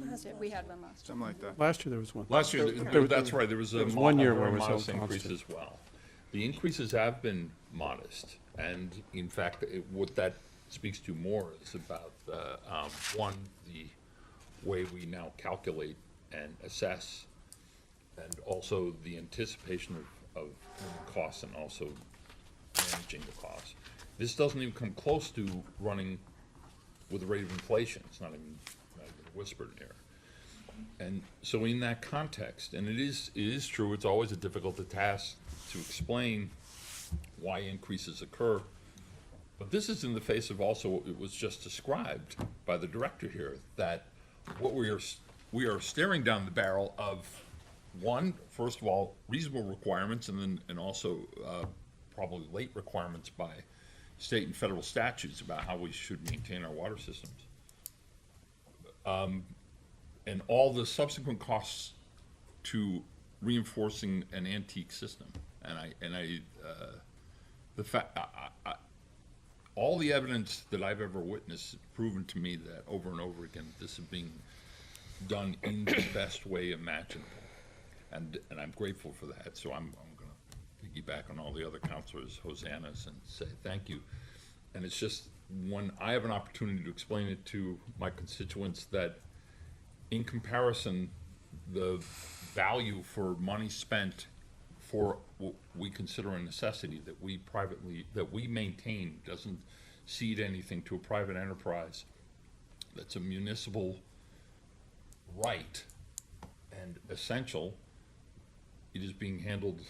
That's it. We had one last. Something like that. Last year there was one. Last year, that's right, there was a 1 year where very it was held modest increase constant. as well. The increases have been modest, and in fact, what that speaks to more is about, one, the way we now calculate and assess, and also the anticipation of costs and also managing the costs. This doesn't even come close to running with the rate of inflation. It's not even whispered here. And so in that context, and it is true, it's always a difficult task to explain why increases occur. But this is in the face of also, it was just described by the director here, that we are staring down the barrel of first of all, reasonable requirements, and also probably late requirements by state and federal statutes about how we should maintain our water systems. And all the subsequent costs to reinforcing an antique system. All the evidence that I've ever witnessed has proven to me that over and over again, this is being done in the best way imaginable. And I'm grateful for that. So I'm going to piggyback on all the other counselors' hosannas and say thank you. And it's just when I have an opportunity to explain it to my constituents that in comparison, the value for money spent for what we consider a necessity that we maintain doesn't cede anything to a private enterprise. That's a municipal right and essential. It is being handled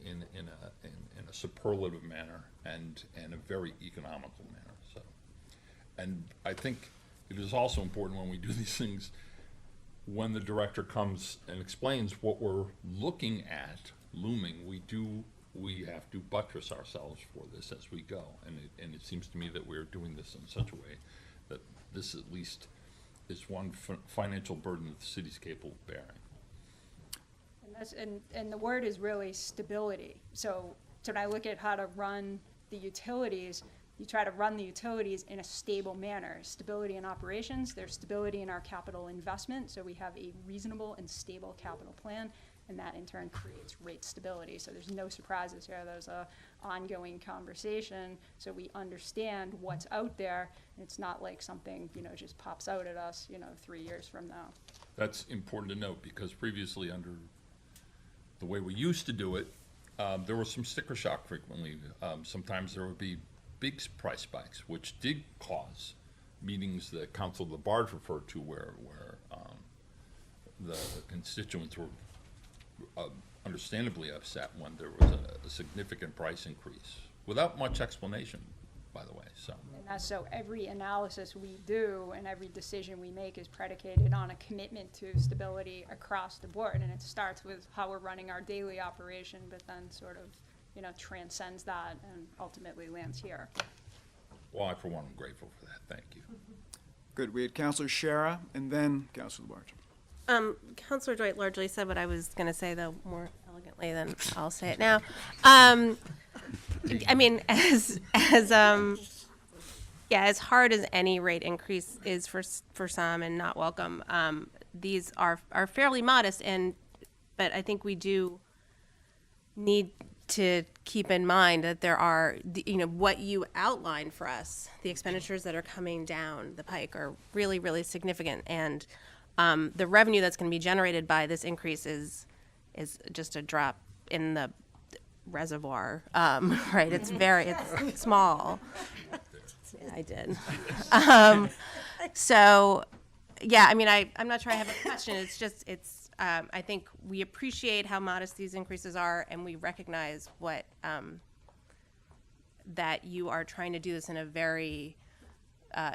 in a superlative manner and a very economical manner. So, and I think it is also important when we do these things, when the director comes and explains what we're looking at looming, we have to buttress ourselves for this as we go. And it seems to me that we're doing this in such a way that this at least is one financial burden that the city's capable of bearing. And the word is really stability. So when I look at how to run the utilities, you try to run the utilities in a stable manner. Stability in operations, there's stability in our capital investment, so we have a reasonable and stable capital plan, and that in turn creates rate stability. So there's no surprises here. There's a ongoing conversation, so we understand what's out there. It's not like something, just pops out at us, 3 years from now. That's important to note, because previously under the way we used to do it, there was some sticker shock frequently. Sometimes there would be big price spikes, which did cause meetings that Council Labarge referred to where the constituents were understandably upset when there was a significant price increase, without much explanation, by the way. And that's so every analysis we do and every decision we make is predicated on a commitment to stability across the board. And it starts with how we're running our daily operation, but then sort of, transcends that and ultimately lands here. Well, I, for one, am grateful for that. Thank you. Good. We had Councilor Shara and then Councilor Labarge. Councilor Dwight largely said what I was going to say, though more elegantly than I'll say it now. I mean, as hard as any rate increase is for some and not welcome, these are fairly modest, but I think we do need to keep in mind that there are, what you outlined for us, the expenditures that are coming down the pike are really, really significant, and the revenue that's going to be generated by this increase is just a drop in the reservoir, right? It's it's small. Yeah, I did. So, yeah, I mean, I'm not sure I have a question. I think we appreciate how modest these increases are, and we recognize that you are trying to do this in a very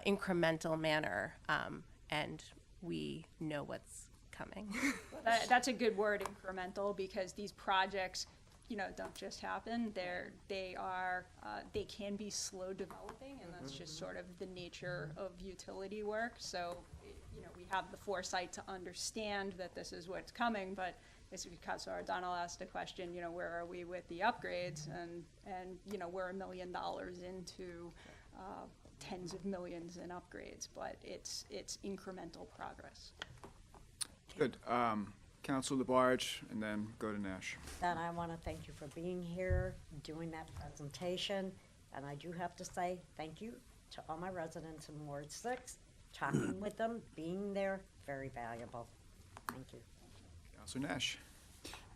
incremental manner, and we know what's coming. That's a good word, incremental, because these projects, don't just happen. They can be slow developing, and that's just sort of the nature of utility work. So, we have the foresight to understand that this is what's coming, but as Councilor O'Donnell asked a question, where are we with the upgrades? And we're $1 million into tens of millions in upgrades, but it's incremental progress. Good. Councilor Labarge, and then go to Nash. Then I want to thank you for being here, doing that presentation, and I do have to say thank you to all my residents in Ward 6. Talking with them, being there, very valuable. Thank you. Councilor Nash.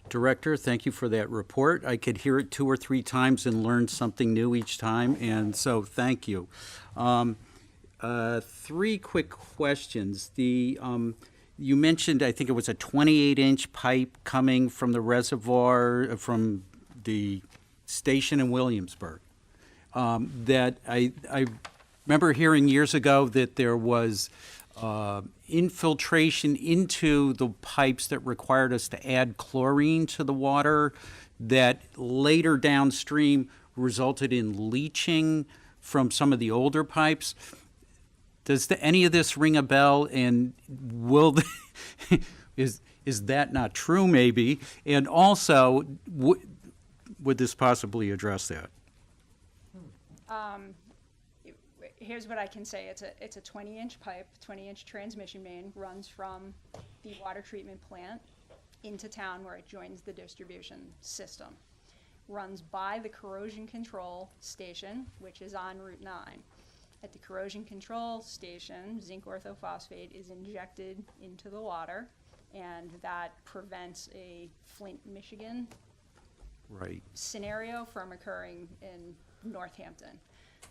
Director, thank you for that report. I could hear it 2 or 3 times and learn something new each time, and so thank you. 3 quick questions. You mentioned, I think it was a 28-inch pipe coming from the reservoir from the station in Williamsburg. That I remember hearing years ago that there was infiltration into the pipes that required us to add chlorine to the water that later downstream resulted in leaching from some of the older pipes. Does any of this ring a bell? And will is that not true? Maybe. And also, would this possibly address that? Here's what I can say. It's a 20-inch pipe, 20-inch transmission main, runs from the water treatment plant into town where it joins the distribution system. Runs by the corrosion control station, which is on Route 9. At the corrosion control station, zinc orthophosphate is injected into the water, and that prevents a Flint, Michigan Right. scenario from occurring in Northampton.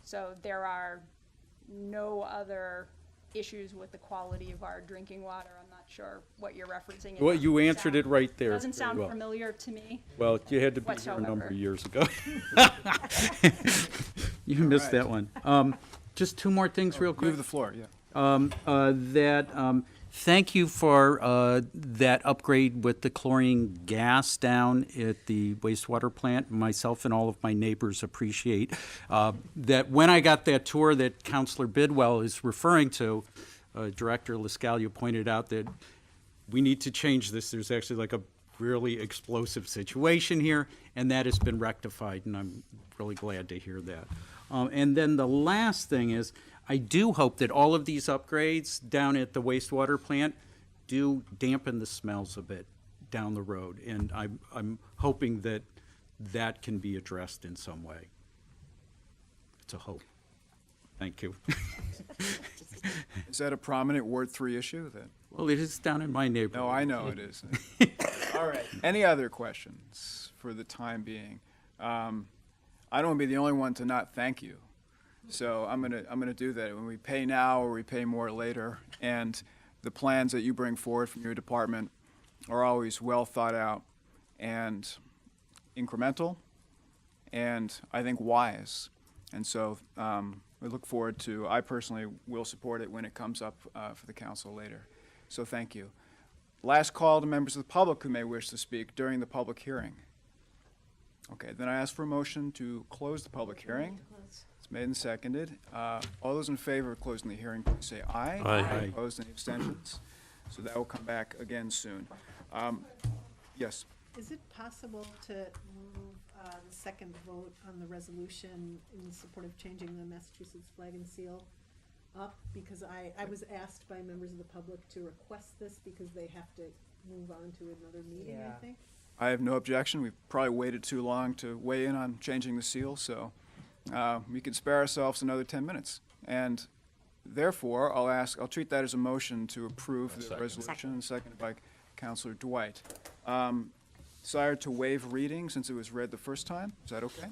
So there are no other issues with the quality of our drinking water. I'm not sure what you're referencing. Well, you answered it right there. Doesn't sound very well. familiar to me. Well, you had to be here a number whatsoever. of years ago. You missed that one. Just two more things real You quick. have the floor, yeah. Thank you for that upgrade with the chlorine gas down at the wastewater plant. Myself and all of my neighbors appreciate that. When I got that tour that Councilor Bidwell is referring to, Director Lascalia pointed out that we need to change this. There's actually like a really explosive situation here, and that has been rectified, and I'm really glad to hear that. And then the last thing is, I do hope that all of these upgrades down at the wastewater plant do dampen the smells a bit down the road, and I'm hoping that that can be addressed in some way. It's a hope. Thank you. Is that a prominent Ward 3 issue then? Well, it is down in my neighborhood. No, I know it is. All right. Any other questions for the time being? I don't want to be the only one to not thank you. So I'm gonna do that. When we pay now or we pay more later, and the plans that you bring forward from your department are always well thought out and incremental, and I think wise. And so we look forward to. I personally will support it when it comes up for the council later. So thank you. Last call to members of the public who may wish to speak during the public hearing. Okay, then I ask for a motion to close the public hearing. It's made and seconded. All those in favor of closing the hearing, please say aye. Aye. Opposed, any abstentions? So that will come back again soon. Yes, Is it possible to move the second vote on the resolution in support of changing the Massachusetts flag and seal up? Because I was asked by members of the public to request this because they have to move on to another meeting, I Yeah. think. I have no objection. We've probably waited too long to weigh in on changing the seal, so we could spare ourselves another 10 minutes. And therefore, I'll treat that as a motion to approve the Second. resolution, seconded by Councilor Dwight. Desired to waive reading since it was read the first time? Is that okay?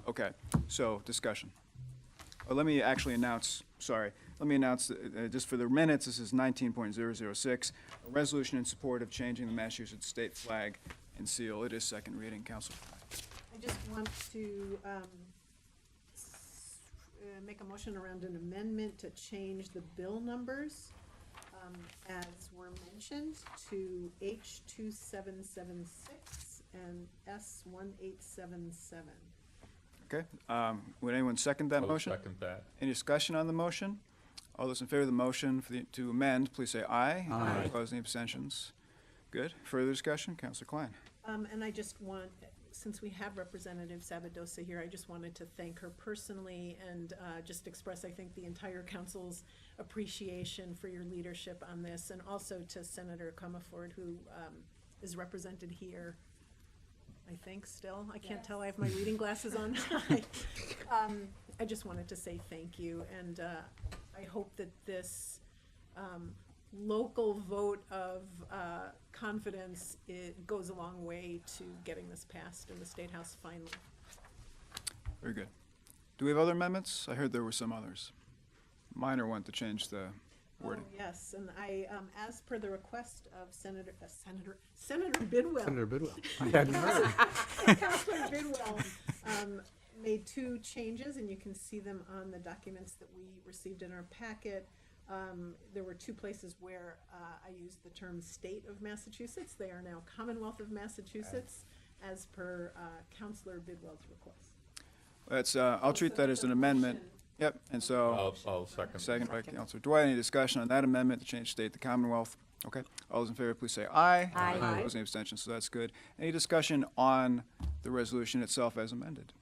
Okay, so discussion. Let me actually announce, just for the minutes, this is 19.006, a resolution in support of changing the Massachusetts state flag and seal. It is second reading, Council. I just want to make a motion around an amendment to change the bill numbers as were mentioned to H2776 and S1877. Okay, would anyone second that I'll motion? second that. Any discussion on the motion? All those in favor of the motion to amend, please say aye. Aye. Opposed, any abstentions? Good. Further discussion, Councilor Klein. And I just want, since we have Representative Sabadosa here, I just wanted to thank her personally and just express, I think, the entire council's appreciation for your leadership on this, and also to Senator Comerford, who is represented here, I think, still. I can't tell, I have my reading glasses on. I just wanted to say thank you, and I hope that this local vote of confidence, it goes a long way to getting this passed in the State House finally. Very good. Do we have other amendments? I heard there were some others. Minor one to change the wording. Oh, yes, and I, as per the request of Senator Bidwell. Senator Bidwell. Councilor Bidwell made two changes, and you can see them on the documents that we received in our packet. There were two places where I used the term state of Massachusetts. They are now Commonwealth of Massachusetts, as per Councilor Bidwell's request. That's, I'll treat that as an amendment. Yep, and so. I'll second. Second by Councilor Dwight. Any discussion on that amendment to change state to Commonwealth? Okay. All those in favor, please say aye. Aye. Aye. Opposed, any abstentions? So that's good. Any discussion on the resolution itself as amended?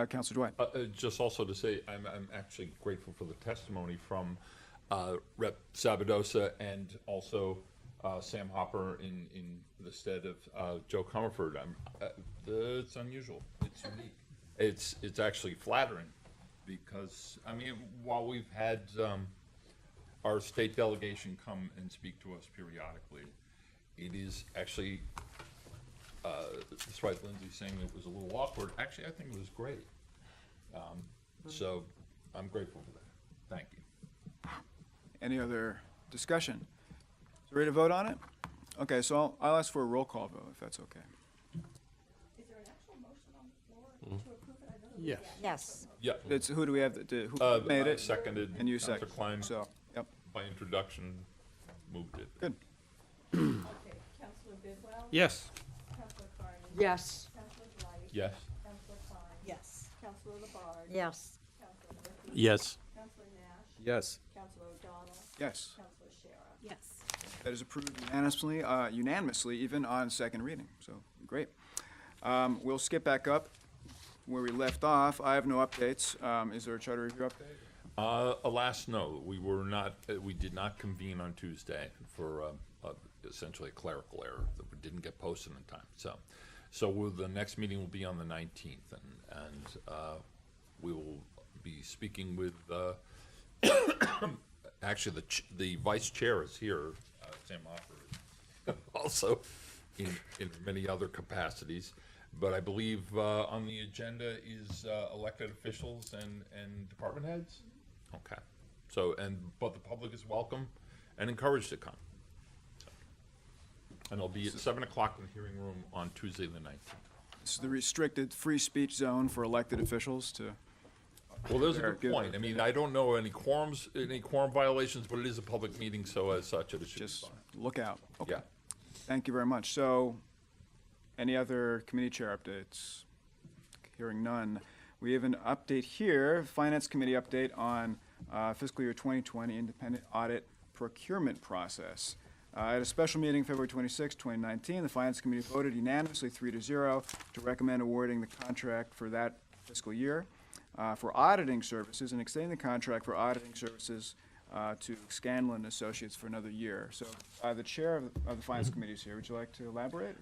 Councilor Dwight. Just also to say, I'm actually grateful for the testimony from Rep. Sabadosa and also Sam Hopper in the stead of Joe Comerford. It's unusual. It's unique. It's actually flattering because, I mean, while we've had our state delegation come and speak to us periodically, it is actually, despite Lindsay saying it was a little awkward, actually I think it was great. So I'm grateful for that. Thank you. Any other discussion? So ready to vote on it? Okay, so I'll ask for a roll call vote, if that's okay. Is there an actual motion on the floor to approve it? I know there Yes. was the Yes. Yeah. It's, who do we have, who made I it? seconded. And you Counselor seconded. Klein, So, yep, by introduction, moved it. good. Okay, Councilor Bidwell? Yes. Councilor Carney? Yes. Councilor Dwight? Yes. Councilor Klein? Yes. Councilor Labarge? Yes. Councilor Murphy? Yes. Councilor Nash? Yes. Councilor O'Donnell? Yes, Councilor Shara? Yes. that is approved unanimously even on second reading, so great. We'll skip back up where we left off. I have no updates. Is there a charter review update? Alas, no, we did not convene on Tuesday for essentially a clerical error that we didn't get posted in time. So the next meeting will be on the 19th, and we will be speaking with, actually, the vice chair is here, Sam Hopper, also in many other capacities. But I believe on the agenda is elected officials and department heads? Okay. So, but the public is welcome and encouraged to come. And it'll be at 7 o'clock in the hearing room on Tuesday the 19th. This is the restricted free speech zone for elected officials to. Well, there's a Very good good. point. I mean, I don't know any quorum violations, but it is a public meeting, so as such, it should be Just fine. look out. Okay. Yeah. Thank you very much. So, any other committee chair updates? Hearing none. We have an update here, Finance Committee update on fiscal year 2020 independent audit procurement process. At a special meeting February 26, 2019, the Finance Committee voted unanimously 3-0 to recommend awarding the contract for that fiscal year for auditing services and extending the contract for auditing services to Scanlon Associates for another year. So the chair of the Finance Committee is here. Would you like to elaborate?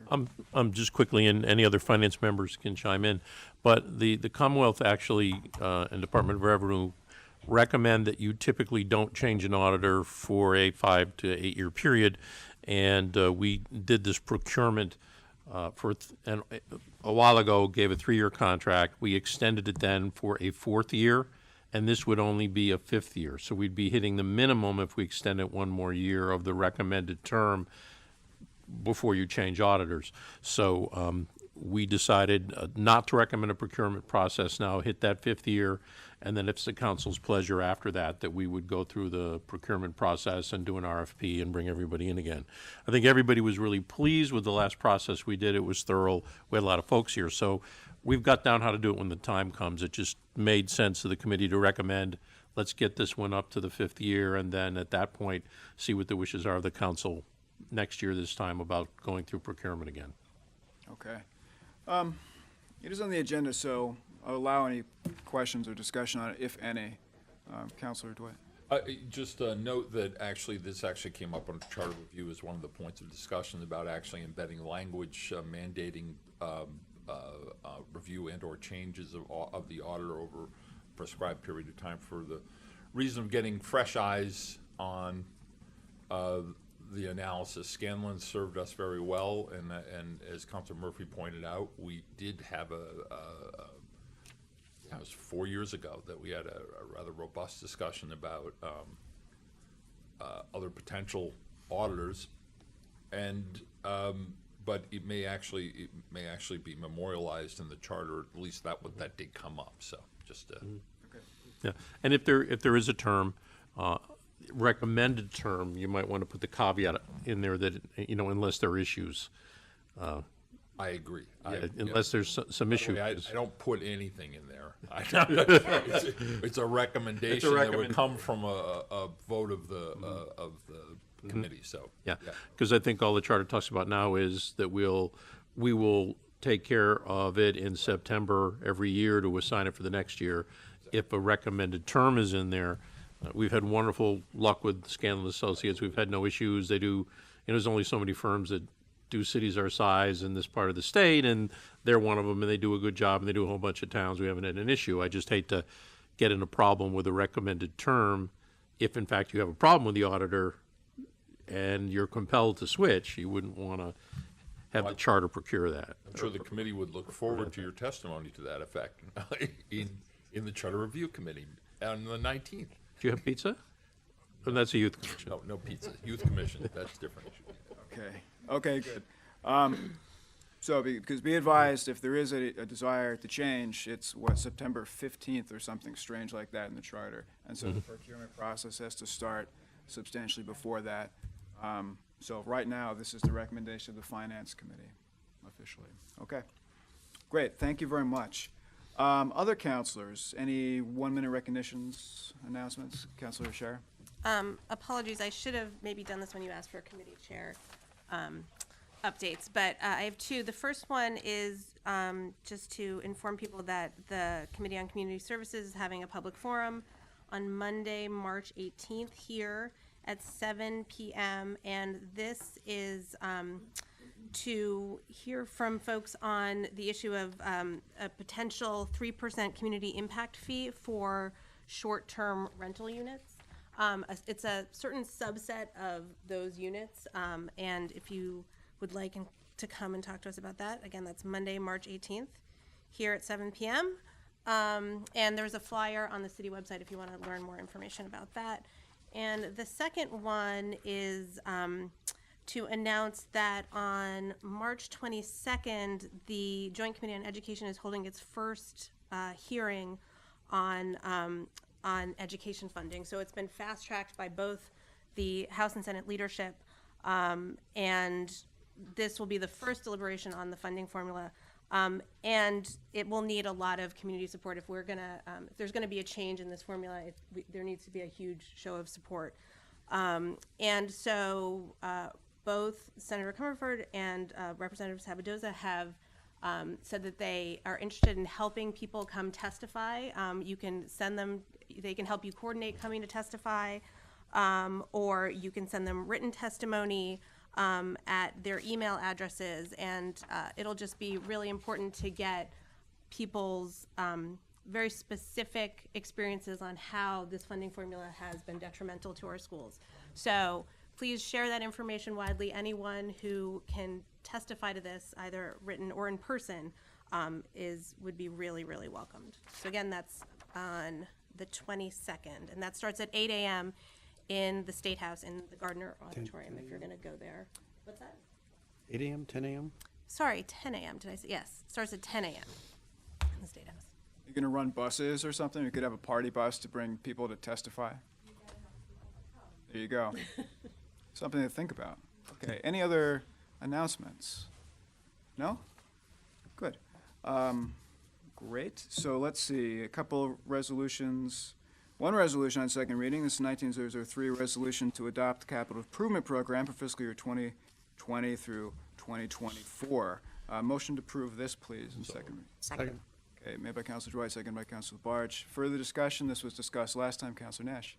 Or? Just quickly, and any other finance members can chime in, but the Commonwealth actually, and Department of Revenue recommend that you typically don't change an auditor for a 5 to 8 year period. And we did this procurement and a while ago, gave a 3-year contract. We extended it then for a 4th year, and this would only be a 5th year. So we'd be hitting the minimum if we extend it 1 more year of the recommended term before you change auditors. So we decided not to recommend a procurement process now, hit that 5th year, and then if it's the council's pleasure after that, that we would go through the procurement process and do an RFP and bring everybody in again. I think everybody was really pleased with the last process we did. It was thorough. We had a lot of folks here. So we've got down how to do it when the time comes. It just made sense to the committee to recommend, let's get this one up to the 5th year, and then at that point, see what the wishes are of the council next year this time about going through procurement again. Okay. It is on the agenda, so I'll allow any questions or discussion on it, if any. Councilor Dwight. Just note that this actually came up on charter review as one of the points of discussion about actually embedding language mandating review and/or changes of the auditor over a prescribed period of time for the reason of getting fresh eyes on the analysis. Scanlon served us very well, and as Councilor Murphy pointed out, we did have it was 4 years ago that we had a rather robust discussion about other potential auditors, and but it may actually be memorialized in the charter. At least that did come up. So just Yeah, and if there is a term, recommended term, you might want to put the caveat in there that, unless there are issues. I agree. Unless there's some By the issues. way, I don't put anything in there. It's a recommendation that would come from a vote of the committee, so. Yeah, because I think all the charter talks about now is that we will take care of it in September every year to assign it for the next year. If a recommended term is in there, we've had wonderful luck with Scanlon Associates. We've had no issues. They do, there's only so many firms that do cities our size in this part of the state, and they're one of them, and they do a good job, and they do a whole bunch of towns. We haven't had an issue. I just hate to get in a problem with a recommended term. If in fact you have a problem with the auditor and you're compelled to switch, you wouldn't want to have the charter procure that. I'm sure the committee would look forward to your testimony to that effect in the Charter Review Committee on the 19th. Do you have pizza? Oh, that's a youth commission. No pizza. Youth Commission, that's different. Okay, good. So, because be advised, if there is a desire to change, it's September 15th or something strange like that in the charter. And so the procurement process has to start substantially before that. So right now, this is the recommendation of the Finance Committee officially. Okay, great, thank you very much. Other counselors, any 1-minute recognitions, announcements? Councilor Scherer? Apologies, I should have maybe done this when you asked for committee chair updates, but I have two. The first one is just to inform people that the Committee on Community Services is having a public forum on Monday, March 18th here at 7 p.m. And this is to hear from folks on the issue of a potential 3% community impact fee for short-term rental units. It's a certain subset of those units, and if you would like to come and talk to us about that, again, that's Monday, March 18th, here at 7 p.m. And there's a flyer on the city website if you want to learn more information about that. And the second one is to announce that on March 22nd, the Joint Committee on Education is holding its first hearing on education funding. So it's been fast-tracked by both the House and Senate leadership, and this will be the first deliberation on the funding formula. And it will need a lot of community support. If we're gonna, if there's gonna be a change in this formula, there needs to be a huge show of support. And so both Senator Comerford and Representative Sabadoza have said that they are interested in helping people come testify. You can send them, they can help you coordinate coming to testify, or you can send them written testimony at their email addresses, and it'll just be really important to get people's very specific experiences on how this funding formula has been detrimental to our schools. So please share that information widely. Anyone who can testify to this, either written or in person, would be really, really welcomed. So again, that's on the 22nd, and that starts at 8 a.m. in the State House in the Gardner Auditorium, if you're gonna go there. What's that? 8 a.m., 10 a.m.? Sorry, 10 a.m. Did I say? Yes, starts at 10 a.m. in the State House. You're gonna run buses or something? You could have a party bus to bring people to testify? There you go. Something to think about. Okay, any other announcements? No? Good. Great. So let's see, a couple resolutions. One resolution on second reading, this is 19003, resolution to adopt capital improvement program for fiscal year 2020 through 2024. Motion to approve this, please, in second reading. Second. Okay, made by Councilor Dwight, second by Councilor Barge. Further discussion, this was discussed last time, Councilor Nash.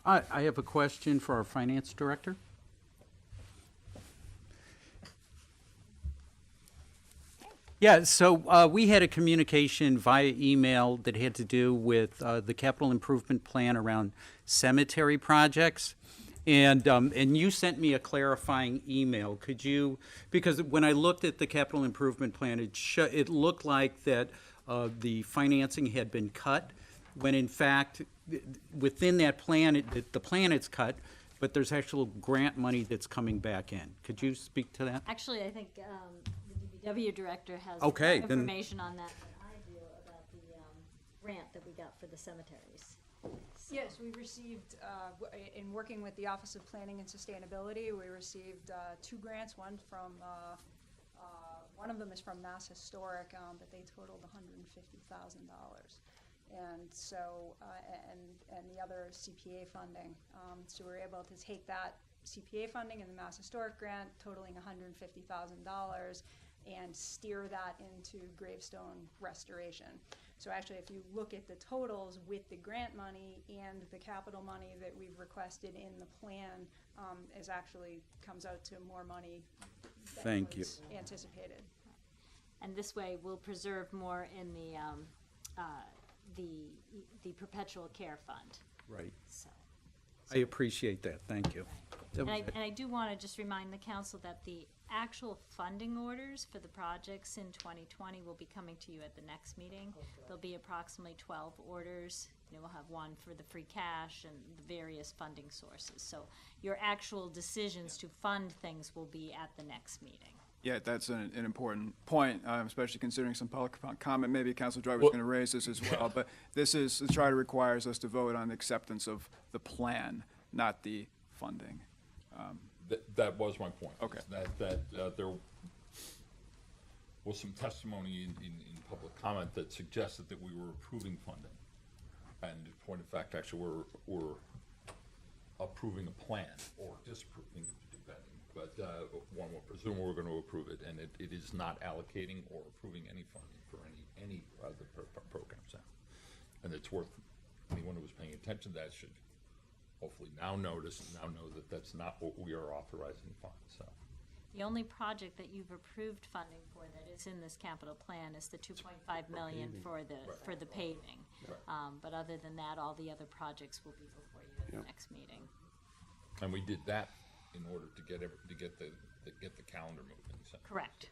I have a question for our finance director. Yeah, so we had a communication via email that had to do with the capital improvement plan around cemetery projects. And you sent me a clarifying email. Could you, because when I looked at the capital improvement plan, it looked like that the financing had been cut, when in fact, within that plan, the plan is cut, but there's actual grant money that's coming back in. Could you speak to that? Actually, I think the DPW director has Okay, more then- information on that than I do about the grant that we got for the cemeteries. Yes, we received, in working with the Office of Planning and Sustainability, we received 2 grants, one of them is from Mass Historic, but they totaled $150,000. And so, and the other is CPA funding. So we're able to take that CPA funding and the Mass Historic grant totaling $150,000 and steer that into gravestone restoration. So actually, if you look at the totals with the grant money and the capital money that we've requested in the plan, is actually comes out to more money than Thank was anticipated. And this way, we'll preserve more in the perpetual care fund. Right. So. I appreciate that, thank you. That And was I, it. and I do want to just remind the council that the actual funding orders for the projects in 2020 will be coming to you at the next meeting. There'll be approximately 12 orders. You know, we'll have one for the free cash and the various funding sources. So your actual decisions to fund things will be at the next meeting. Yeah, that's an important point, especially considering some public comment. Maybe Councilor Driver was going to raise this as well, but the charter requires us to vote on the acceptance of the plan, not the funding. That was my point. Okay. That there was some testimony in public comment that suggested that we were approving funding. And in point of fact, actually, we're approving a plan or disapproving, depending. But one would presume we're going to approve it, and it is not allocating or approving any funding for any of the programs now. And it's worth, anyone who was paying attention to that should hopefully now notice and now know that that's not what we are authorizing to fund, so. The only project that you've approved funding for that is in this capital plan is the 2.5 million for the paving. Right. But other than that, all the other projects will be before you at the next meeting. And we did that in order to get the calendar moving, so. Correct.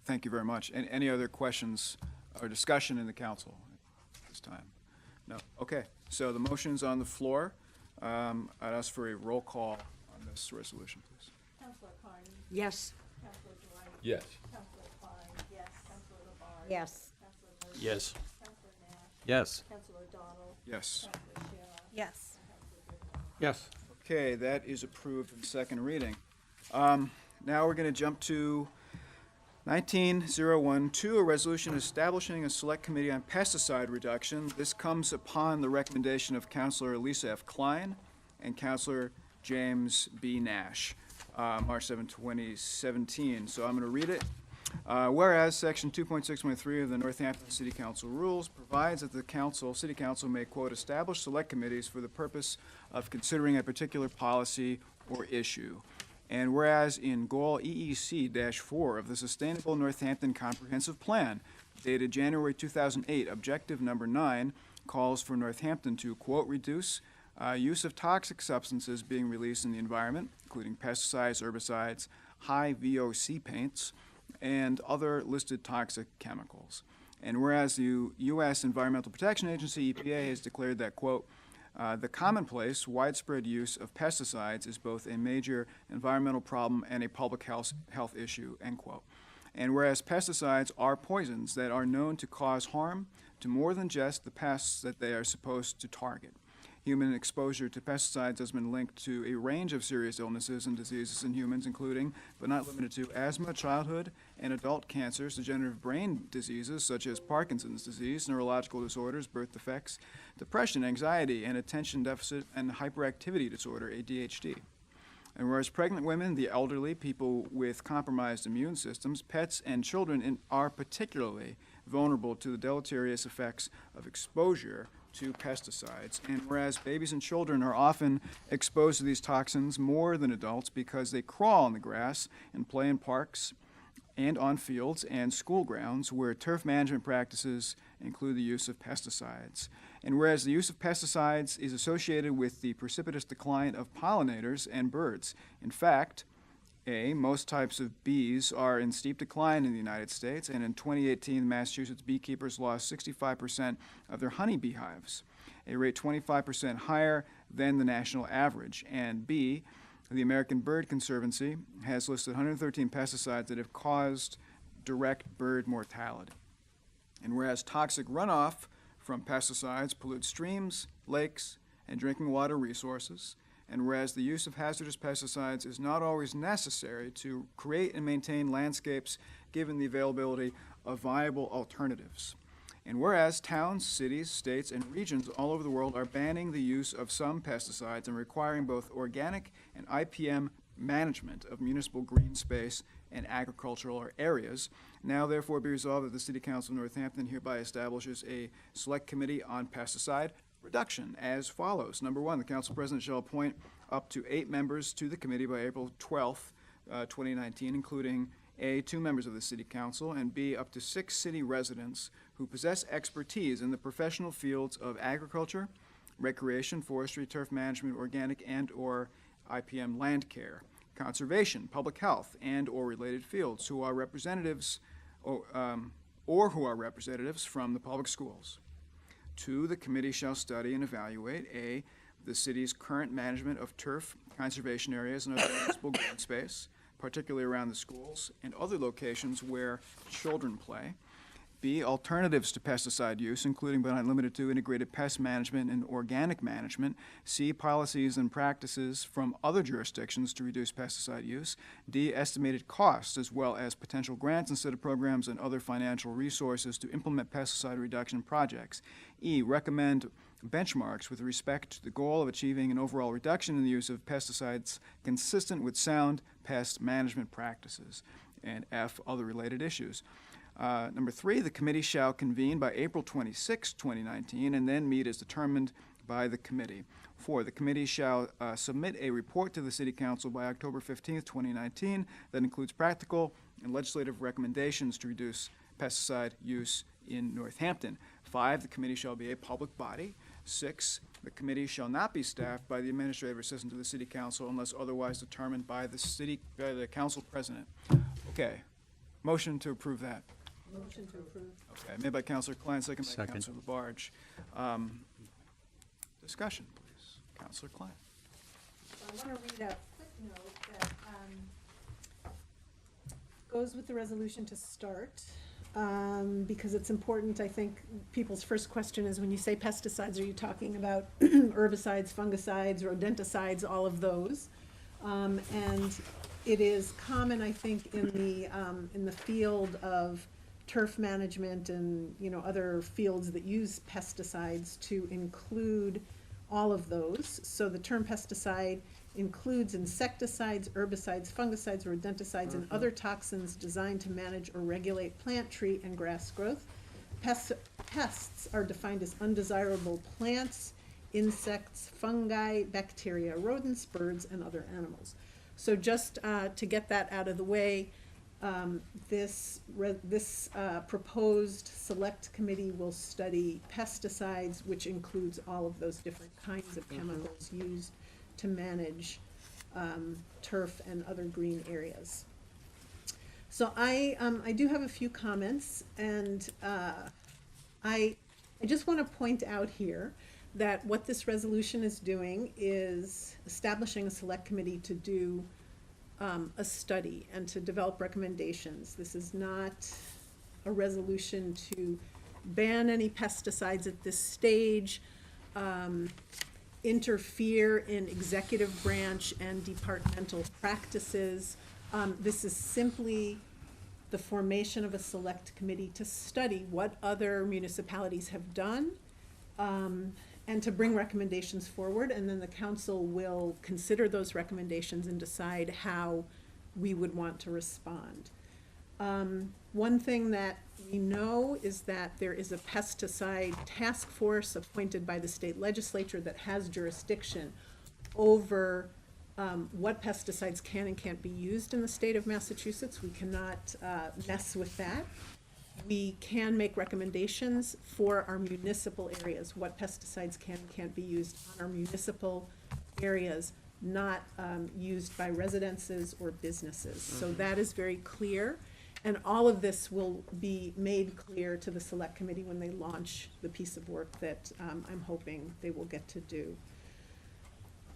Thank you very much. And any other questions or discussion in the council at this time? No? Okay, so the motion's on the floor. I'd ask for a roll call on this resolution, please. Councilor Carney? Yes. Councilor Dwight? Yes. Councilor Klein? Yes. Councilor LaBarge? Yes. Councilor Murphy? Yes. Councilor Nash? Yes. Councilor O'Donnell? Yes. Councilor Shara? Yes. Yes. Okay, that is approved in second reading. Now we're going to jump to 19012, a resolution establishing a select committee on pesticide reduction. This comes upon the recommendation of Councilor Lisa F. Klein and Councilor James B. Nash, March 7, 2017. So I'm going to read it. Whereas Section 2.6.3 of the Northampton City Council rules provides that the City Council may, quote, establish select committees for the purpose of considering a particular policy or issue. And whereas in Goal EEC-4 of the Sustainable Northampton Comprehensive Plan, dated January 2008, objective number 9 calls for Northampton to, quote, reduce use of toxic substances being released in the environment, including pesticides, herbicides, high VOC paints, and other listed toxic chemicals. And whereas the U.S. Environmental Protection Agency, EPA, has declared that, quote, the commonplace, widespread use of pesticides is both a major environmental problem and a public health issue, end quote. And whereas pesticides are poisons that are known to cause harm to more than just the pests that they are supposed to target. Human exposure to pesticides has been linked to a range of serious illnesses and diseases in humans, including, but not limited to, asthma, childhood and adult cancers, degenerative brain diseases such as Parkinson's disease, neurological disorders, birth defects, depression, anxiety, and attention deficit and hyperactivity disorder, ADHD. And whereas pregnant women, the elderly, people with compromised immune systems, pets, and children are particularly vulnerable to the deleterious effects of exposure to pesticides. And whereas babies and children are often exposed to these toxins more than adults because they crawl in the grass and play in parks and on fields and school grounds where turf management practices include the use of pesticides. And whereas the use of pesticides is associated with the precipitous decline of pollinators and birds. In fact, most types of bees are in steep decline in the United States, and in 2018, Massachusetts beekeepers lost 65% of their honeybee hives, a rate 25% higher than the national average. And B, the American Bird Conservancy has listed 113 pesticides that have caused direct bird mortality. And whereas toxic runoff from pesticides pollute streams, lakes, and drinking water resources, and whereas the use of hazardous pesticides is not always necessary to create and maintain landscapes given the availability of viable alternatives. And whereas towns, cities, states, and regions all over the world are banning the use of some pesticides and requiring both organic and IPM management of municipal green space and agricultural areas, now therefore be resolved that the City Council of Northampton hereby establishes a select committee on pesticide reduction as follows. Number one, the council president shall appoint up to 8 members to the committee by April 12th, 2019, including A, 2 members of the city council, and B, up to 6 city residents who possess expertise in the professional fields of agriculture, recreation, forestry, turf management, organic and/or IPM land care, conservation, public health, and/or related fields, who are representatives or who are representatives from the public schools. 2, the committee shall study and evaluate A, the city's current management of turf conservation areas and other municipal green space, particularly around the schools and other locations where children play. B, alternatives to pesticide use, including but not limited to integrated pest management and organic management. C, policies and practices from other jurisdictions to reduce pesticide use. D, estimated costs as well as potential grants instead of programs and other financial resources to implement pesticide reduction projects. E, recommend benchmarks with respect to the goal of achieving an overall reduction in the use of pesticides consistent with sound pest management practices. And F, other related issues. Number 3, the committee shall convene by April 26, 2019, and then meet as determined by the committee. 4, the committee shall submit a report to the City Council by October 15, 2019, that includes practical and legislative recommendations to reduce pesticide use in Northampton. 5, the committee shall be a public body. 6, the committee shall not be staffed by the administrative assistant to the City Council unless otherwise determined by the council president. Okay, motion to approve that. Motion to approve. Okay, made by Councilor Klein, second by Second. Councilor Labarge. Discussion, please. Councilor Klein. I want to read a footnote that goes with the resolution to start, because it's important. I think people's first question is, when you say pesticides, are you talking about herbicides, fungicides, rodenticides, all of those? And it is common, I think, in the field of turf management and, other fields that use pesticides to include all of those. So the term pesticide includes insecticides, herbicides, fungicides, rodenticides, and other toxins designed to manage or regulate plant, tree, and grass growth. Pests are defined as undesirable plants, insects, fungi, bacteria, rodents, birds, and other animals. So just to get that out of the way, this proposed select committee will study pesticides, which includes all of those different kinds of chemicals used to manage turf and other green areas. So I do have a few comments, and I just want to point out here that what this resolution is doing is establishing a select committee to do a study and to develop recommendations. This is not a resolution to ban any pesticides at this stage, interfere in executive branch and departmental practices. This is simply the formation of a select committee to study what other municipalities have done, and to bring recommendations forward, and then the council will consider those recommendations and decide how we would want to respond. One thing that we know is that there is a pesticide task force appointed by the state legislature that has jurisdiction over what pesticides can and can't be used in the state of Massachusetts. We cannot mess with that. We can make recommendations for our municipal areas, what pesticides can and can't be used on our municipal areas, not used by residences or businesses. So that is very clear, and all of this will be made clear to the select committee when they launch the piece of work that I'm hoping they will get to do.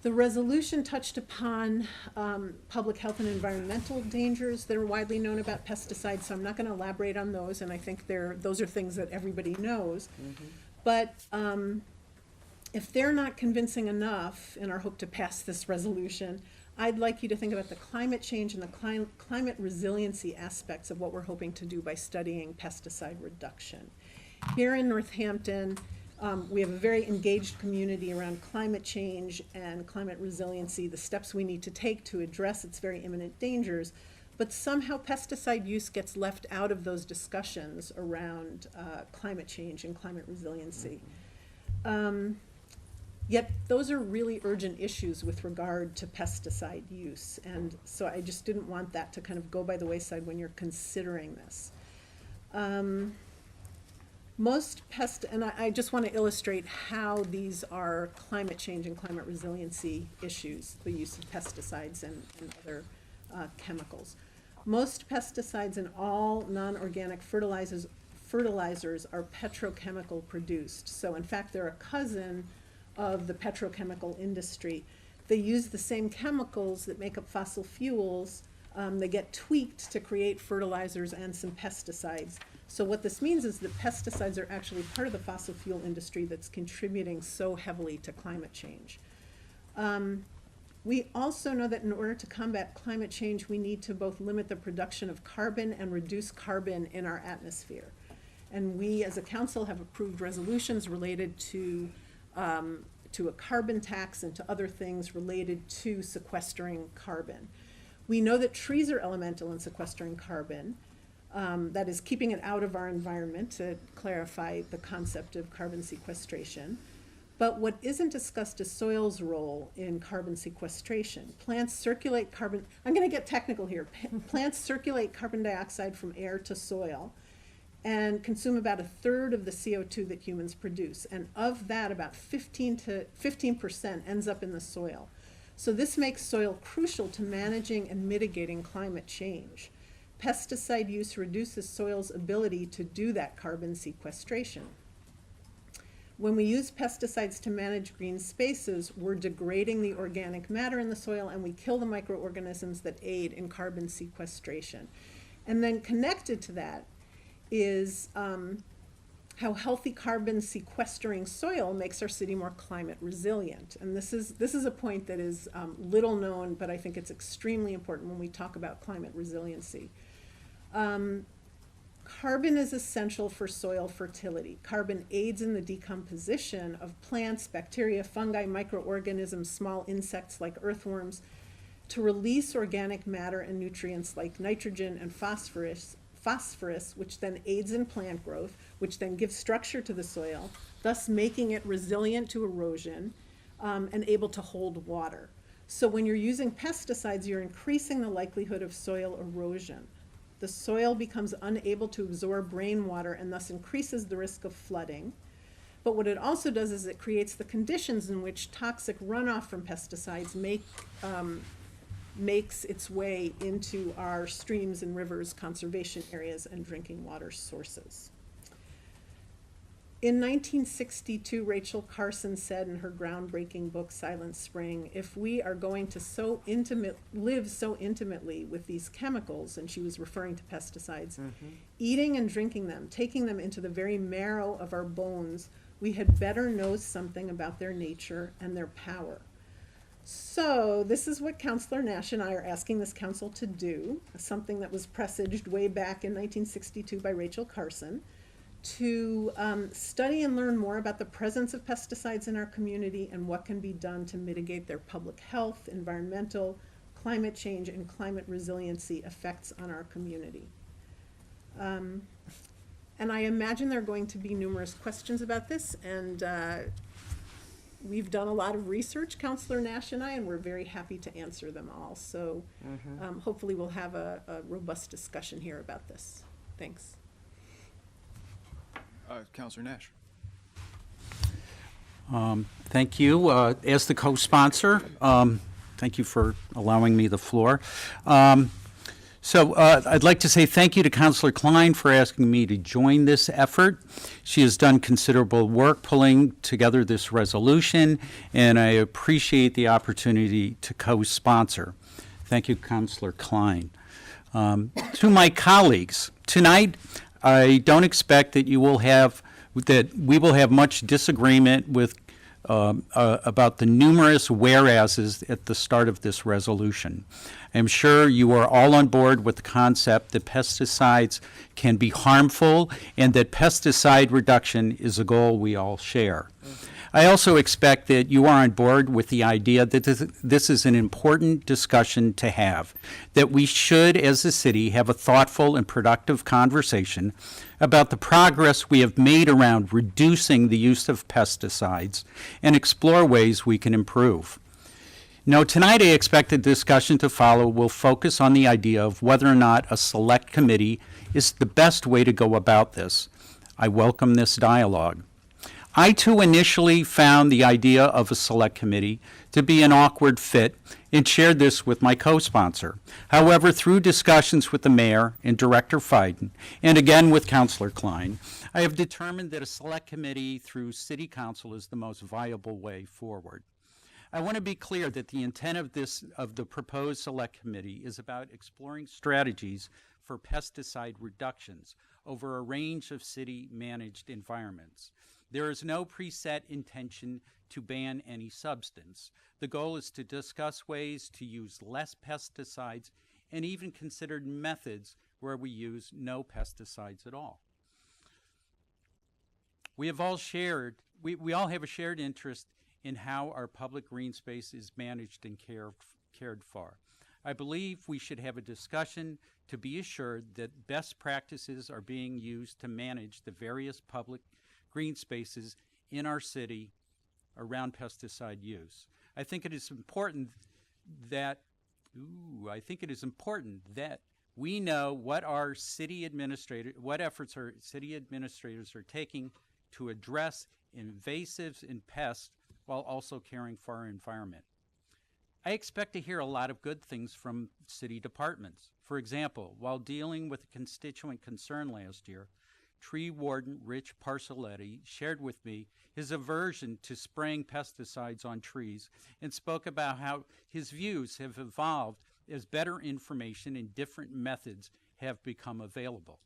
The resolution touched upon public health and environmental dangers that are widely known about pesticides, so I'm not going to elaborate on those, and I think those are things that everybody knows. But if they're not convincing enough in our hope to pass this resolution, I'd like you to think about the climate change and the climate resiliency aspects of what we're hoping to do by studying pesticide reduction. Here in Northampton, we have a very engaged community around climate change and climate resiliency, the steps we need to take to address its very imminent dangers. But somehow pesticide use gets left out of those discussions around climate change and climate resiliency. Yet those are really urgent issues with regard to pesticide use. And so I just didn't want that to kind of go by the wayside when you're considering this. And I just want to illustrate how these are climate change and climate resiliency issues, the use of pesticides and other chemicals. Most pesticides and all non-organic fertilizers are petrochemical produced. So in fact, they're a cousin of the petrochemical industry. They use the same chemicals that make up fossil fuels. They get tweaked to create fertilizers and some pesticides. So what this means is that pesticides are actually part of the fossil fuel industry that's contributing so heavily to climate change. We also know that in order to combat climate change, we need to both limit the production of carbon and reduce carbon in our atmosphere. And we, as a council, have approved resolutions related to a carbon tax and to other things related to sequestering carbon. We know that trees are elemental in sequestering carbon, that is keeping it out of our environment, to clarify the concept of carbon sequestration. But what isn't discussed is soil's role in carbon sequestration. Plants circulate carbon, I'm going to get technical here. Plants circulate carbon dioxide from air to soil and consume about 1/3 of the CO2 that humans produce. And of that, about 15% ends up in the soil. So this makes soil crucial to managing and mitigating climate change. Pesticide use reduces soil's ability to do that carbon sequestration. When we use pesticides to manage green spaces, we're degrading the organic matter in the soil and we kill the microorganisms that aid in carbon sequestration. And then connected to that is how healthy carbon sequestering soil makes our city more climate resilient. And this is a point that is little known, but I think it's extremely important when we talk about climate resiliency. Carbon is essential for soil fertility. Carbon aids in the decomposition of plants, bacteria, fungi, microorganisms, small insects like earthworms, to release organic matter and nutrients like nitrogen and phosphorus, which then aids in plant growth, which then gives structure to the soil, thus making it resilient to erosion and able to hold water. So when you're using pesticides, you're increasing the likelihood of soil erosion. The soil becomes unable to absorb rainwater and thus increases the risk of flooding. But what it also does is it creates the conditions in which toxic runoff from pesticides makes its way into our streams and rivers, conservation areas, and drinking water sources. In 1962, Rachel Carson said in her groundbreaking book, Silent Spring, if we are going to live so intimately with these chemicals, and she was referring to pesticides, eating and drinking them, taking them into the very marrow of our bones, we had better know something about their nature and their power. So this is what Councilor Nash and I are asking this council to do, something that was presaged way back in 1962 by Rachel Carson, to study and learn more about the presence of pesticides in our community and what can be done to mitigate their public health, environmental, climate change, and climate resiliency effects on our community. And I imagine there are going to be numerous questions about this, and we've done a lot of research, Councilor Nash and I, and we're very happy to answer them all. So hopefully we'll have a robust discussion here about this. Thanks. Councilor Nash. Thank you. As the co-sponsor, thank you for allowing me the floor. So I'd like to say thank you to Councilor Klein for asking me to join this effort. She has done considerable work pulling together this resolution, and I appreciate the opportunity to co-sponsor. Thank you, Councilor Klein. To my colleagues, tonight I don't expect that we that we will have much disagreement with about the numerous whereases at the start of this resolution. I'm sure you are all on board with the concept that pesticides can be harmful and that pesticide reduction is a goal we all share. I also expect that you are on board with the idea that this is an important discussion to have, that we should, as a city, have a thoughtful and productive conversation about the progress we have made around reducing the use of pesticides and explore ways we can improve. Now, tonight I expect the discussion to follow will focus on the idea of whether or not a select committee is the best way to go about this. I welcome this dialogue. I, too, initially found the idea of a select committee to be an awkward fit and shared this with my co-sponsor. However, through discussions with the mayor and Director Fiden, and again with Councilor Klein, I have determined that a select committee through City Council is the most viable way forward. I want to be clear that the intent of the proposed select committee is about exploring strategies for pesticide reductions over a range of city-managed environments. There is no preset intention to ban any substance. The goal is to discuss ways to use less pesticides and even consider methods where we use no pesticides at all. We all have a shared interest in how our public green space is managed and cared for. I believe we should have a discussion to be assured that best practices are being used to manage the various public green spaces in our city around pesticide use. I think it is important that we know what efforts our city administrators are taking to address invasives and pests while also caring for our environment. I expect to hear a lot of good things from city departments. For example, while dealing with a constituent concern last year, Tree Warden Rich Parcelletti shared with me his aversion to spraying pesticides on trees and spoke about how his views have evolved as better information and different methods have become available.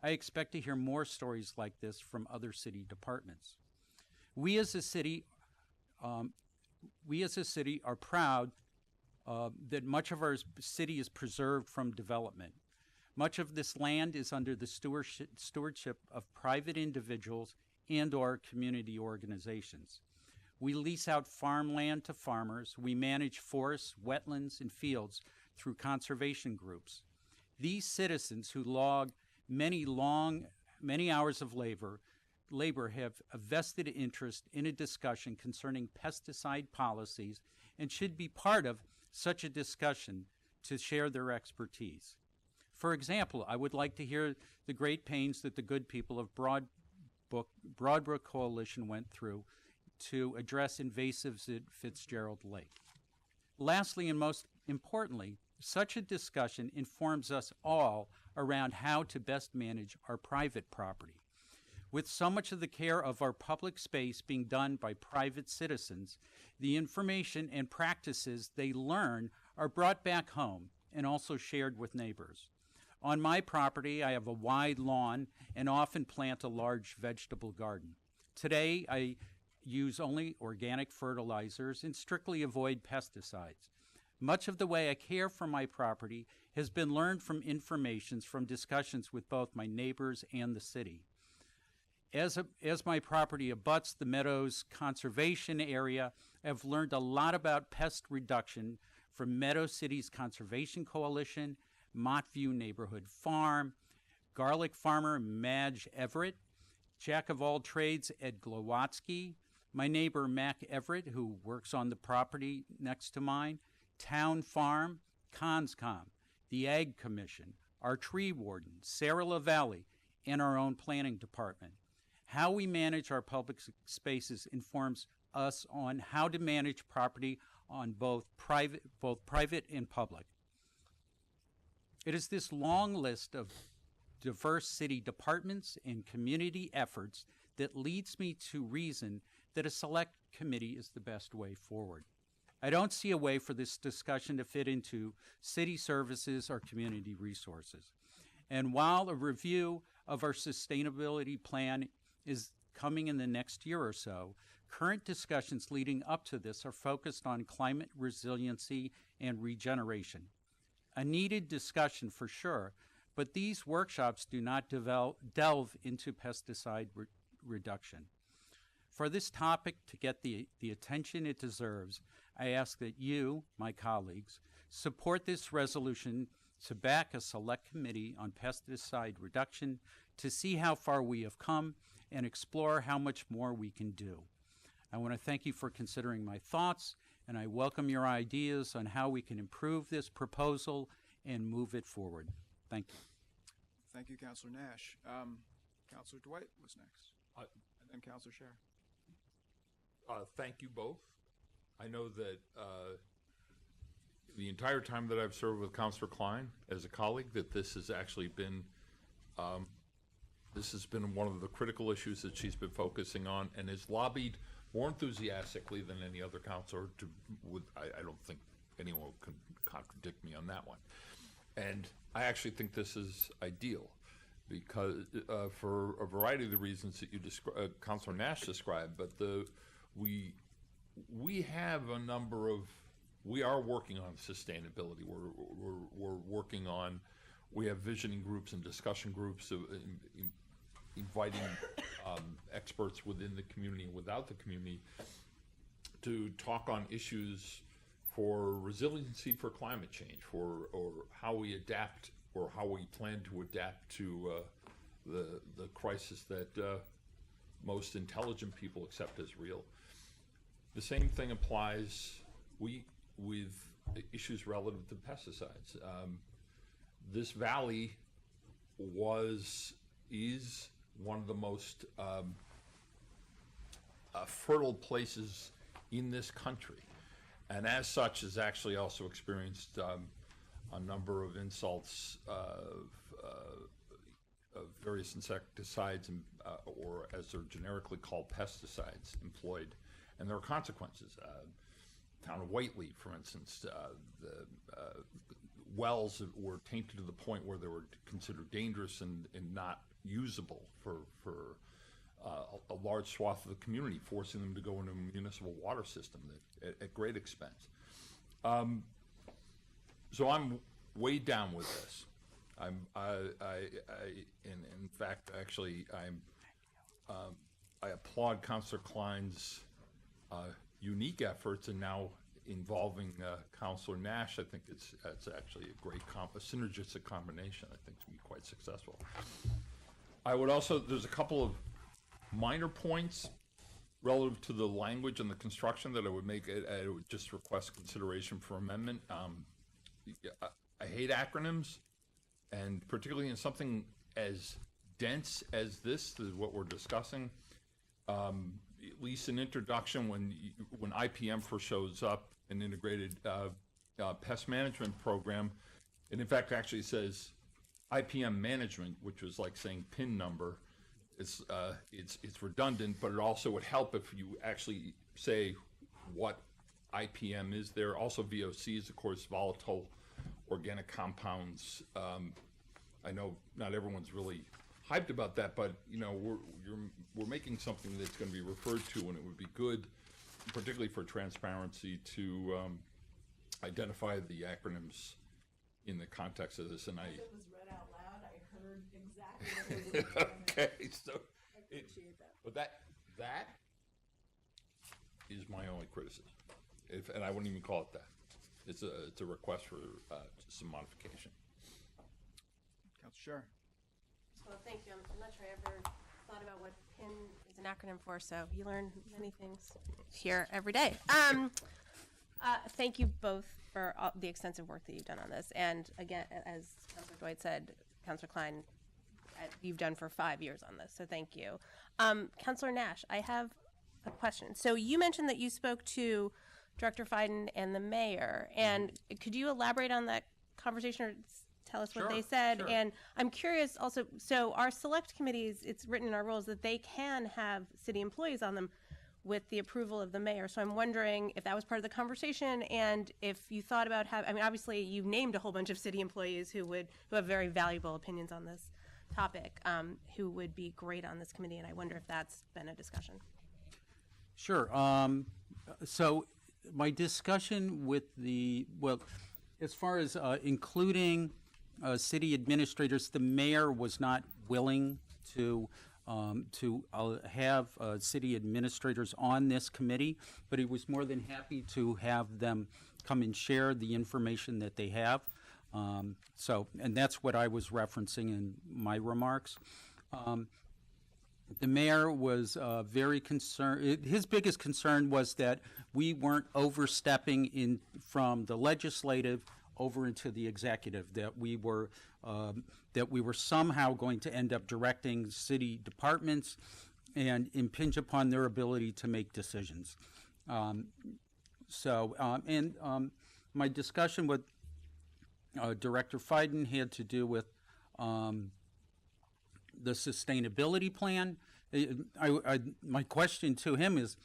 I expect to hear more stories like this from other city departments. We as a city are proud that much of our city is preserved from development. Much of this land is under the stewardship of private individuals and/or community organizations. We lease out farmland to farmers. We manage forests, wetlands, and fields through conservation groups. These citizens who log many hours of labor have a vested interest in a discussion concerning pesticide policies and should be part of such a discussion to share their expertise. For example, I would like to hear the great pains that the good people of Broadbrook Coalition went through to address invasives at Fitzgerald Lake. Lastly, and most importantly, such a discussion informs us all around how to best manage our private property. With so much of the care of our public space being done by private citizens, the information and practices they learn are brought back home and also shared with neighbors. On my property, I have a wide lawn and often plant a large vegetable garden. Today, I use only organic fertilizers and strictly avoid pesticides. Much of the way I care for my property has been learned from information from discussions with both my neighbors and the city. As my property abuts the Meadows Conservation Area, I've learned a lot about pest reduction from Meadow Cities Conservation Coalition, Montview Neighborhood Farm, garlic farmer Madge Everett, jack of all trades Ed Glowatsky, my neighbor Mac Everett, who works on the property next to mine, Town Farm, Conscom, the Ag Commission, our tree warden, Sarah LaValle, and our own planning department. How we manage our public spaces informs us on how to manage property on both private and public. It is this long list of diverse city departments and community efforts that leads me to reason that a select committee is the best way forward. I don't see a way for this discussion to fit into city services or community resources. And while a review of our sustainability plan is coming in the next year or so, current discussions leading up to this are focused on climate resiliency and regeneration. A needed discussion for sure, but these workshops do not delve into pesticide reduction. For this topic to get the attention it deserves, I ask that you, my colleagues, support this resolution to back a select committee on pesticide reduction to see how far we have come and explore how much more we can do. I want to thank you for considering my thoughts, and I welcome your ideas on how we can improve this proposal and move it forward. Thank you. Thank you, Councilor Nash. Councilor Dwight was next, and then Councilor Scher. Thank you both. I know that the entire time that I've served with Councilor Klein as a colleague, that this has actually been one of the critical issues that she's been focusing on, and has lobbied more enthusiastically than any other councilor. I don't think anyone can contradict me on that one. And I actually think this is ideal, because for a variety of the reasons that you Councilor Nash described, but we have a number of, we are working on sustainability. We're working on, we have visioning groups and discussion groups, inviting experts within the community and without the community to talk on issues for resiliency for climate change, or how we adapt, or how we plan to adapt to the crisis that most intelligent people accept as real. The same thing applies with issues relative to pesticides. This valley is one of the most fertile places in this country, and as such has actually also experienced a number of insults of various insecticides, or as they're generically called, pesticides employed, and there are consequences. Town of Whately, for instance, the wells were tainted to the point where they were considered dangerous and not usable for a large swath of the community, forcing them to go into a municipal water system at great expense. So I'm weighed down with this. In fact, actually, I applaud Councilor Klein's unique efforts, and now involving Councilor Nash. I think it's actually a great a synergistic combination. I think to be quite successful. I would also, there's a couple of minor points relative to the language and the construction that I would make. I would just request consideration for amendment. I hate acronyms, and particularly in something as dense as this is what we're discussing. At least an introduction, when IPM first shows up, an integrated pest management program, and in fact actually says IPM management, which was like saying PIN number. It's redundant, but it also would help if you actually say what IPM is there. Also, VOCs, of course, volatile organic compounds. I know not everyone's really hyped about that, but you know, we're making something that's going to be referred to, and it would be good, particularly for transparency, to identify the acronyms in the context of this. And It was read out loud. I heard exactly what it was. Okay, so I appreciate that. But that is my only criticism, and I wouldn't even call it that. It's a request for some modification. Councilor Scher. Well, thank you. I'm not sure I ever thought about what PIN is an acronym for, so you learn many things here every day. Thank you both for all the extensive work that you've done on this. And again, as Councilor Dwight said, Councilor Klein, you've done for 5 years on this, so thank you. Councilor Nash, I have a question. So you mentioned that you spoke to Director Fiden and the mayor, and could you elaborate on that conversation, or tell us what they said? Sure. And I'm curious also, so our select committees, it's written in our rules that they can have city employees on them with the approval of the mayor. So I'm wondering if that was part of the conversation, and if you thought about I mean, obviously you named a whole bunch of city employees who have very valuable opinions on this. topic, who would be great on this committee, and I wonder if that's been a discussion. Sure. So my discussion with as far as including city administrators, the mayor was not willing to have city administrators on this committee, but he was more than happy to have them come and share the information that they have. And that's what I was referencing in my remarks. The mayor was very concerned. His biggest concern was that we weren't overstepping from the legislative over into the executive, that we were somehow going to end up directing city departments and impinge upon their ability to make decisions. My discussion with Director Fiden had to do with the sustainability plan. My question to him is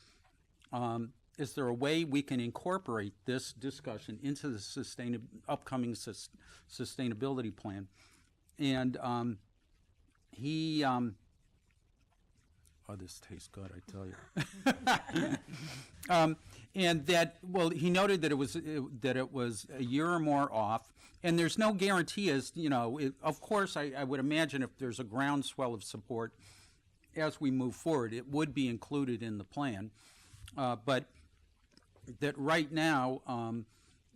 there a way we can incorporate this discussion into the upcoming sustainability plan? And this tastes good, I tell you. And that, he noted that it was a year or more off, and there's no guarantee of course, I would imagine if there's a groundswell of support as we move forward, it would be included in the plan. But that right now,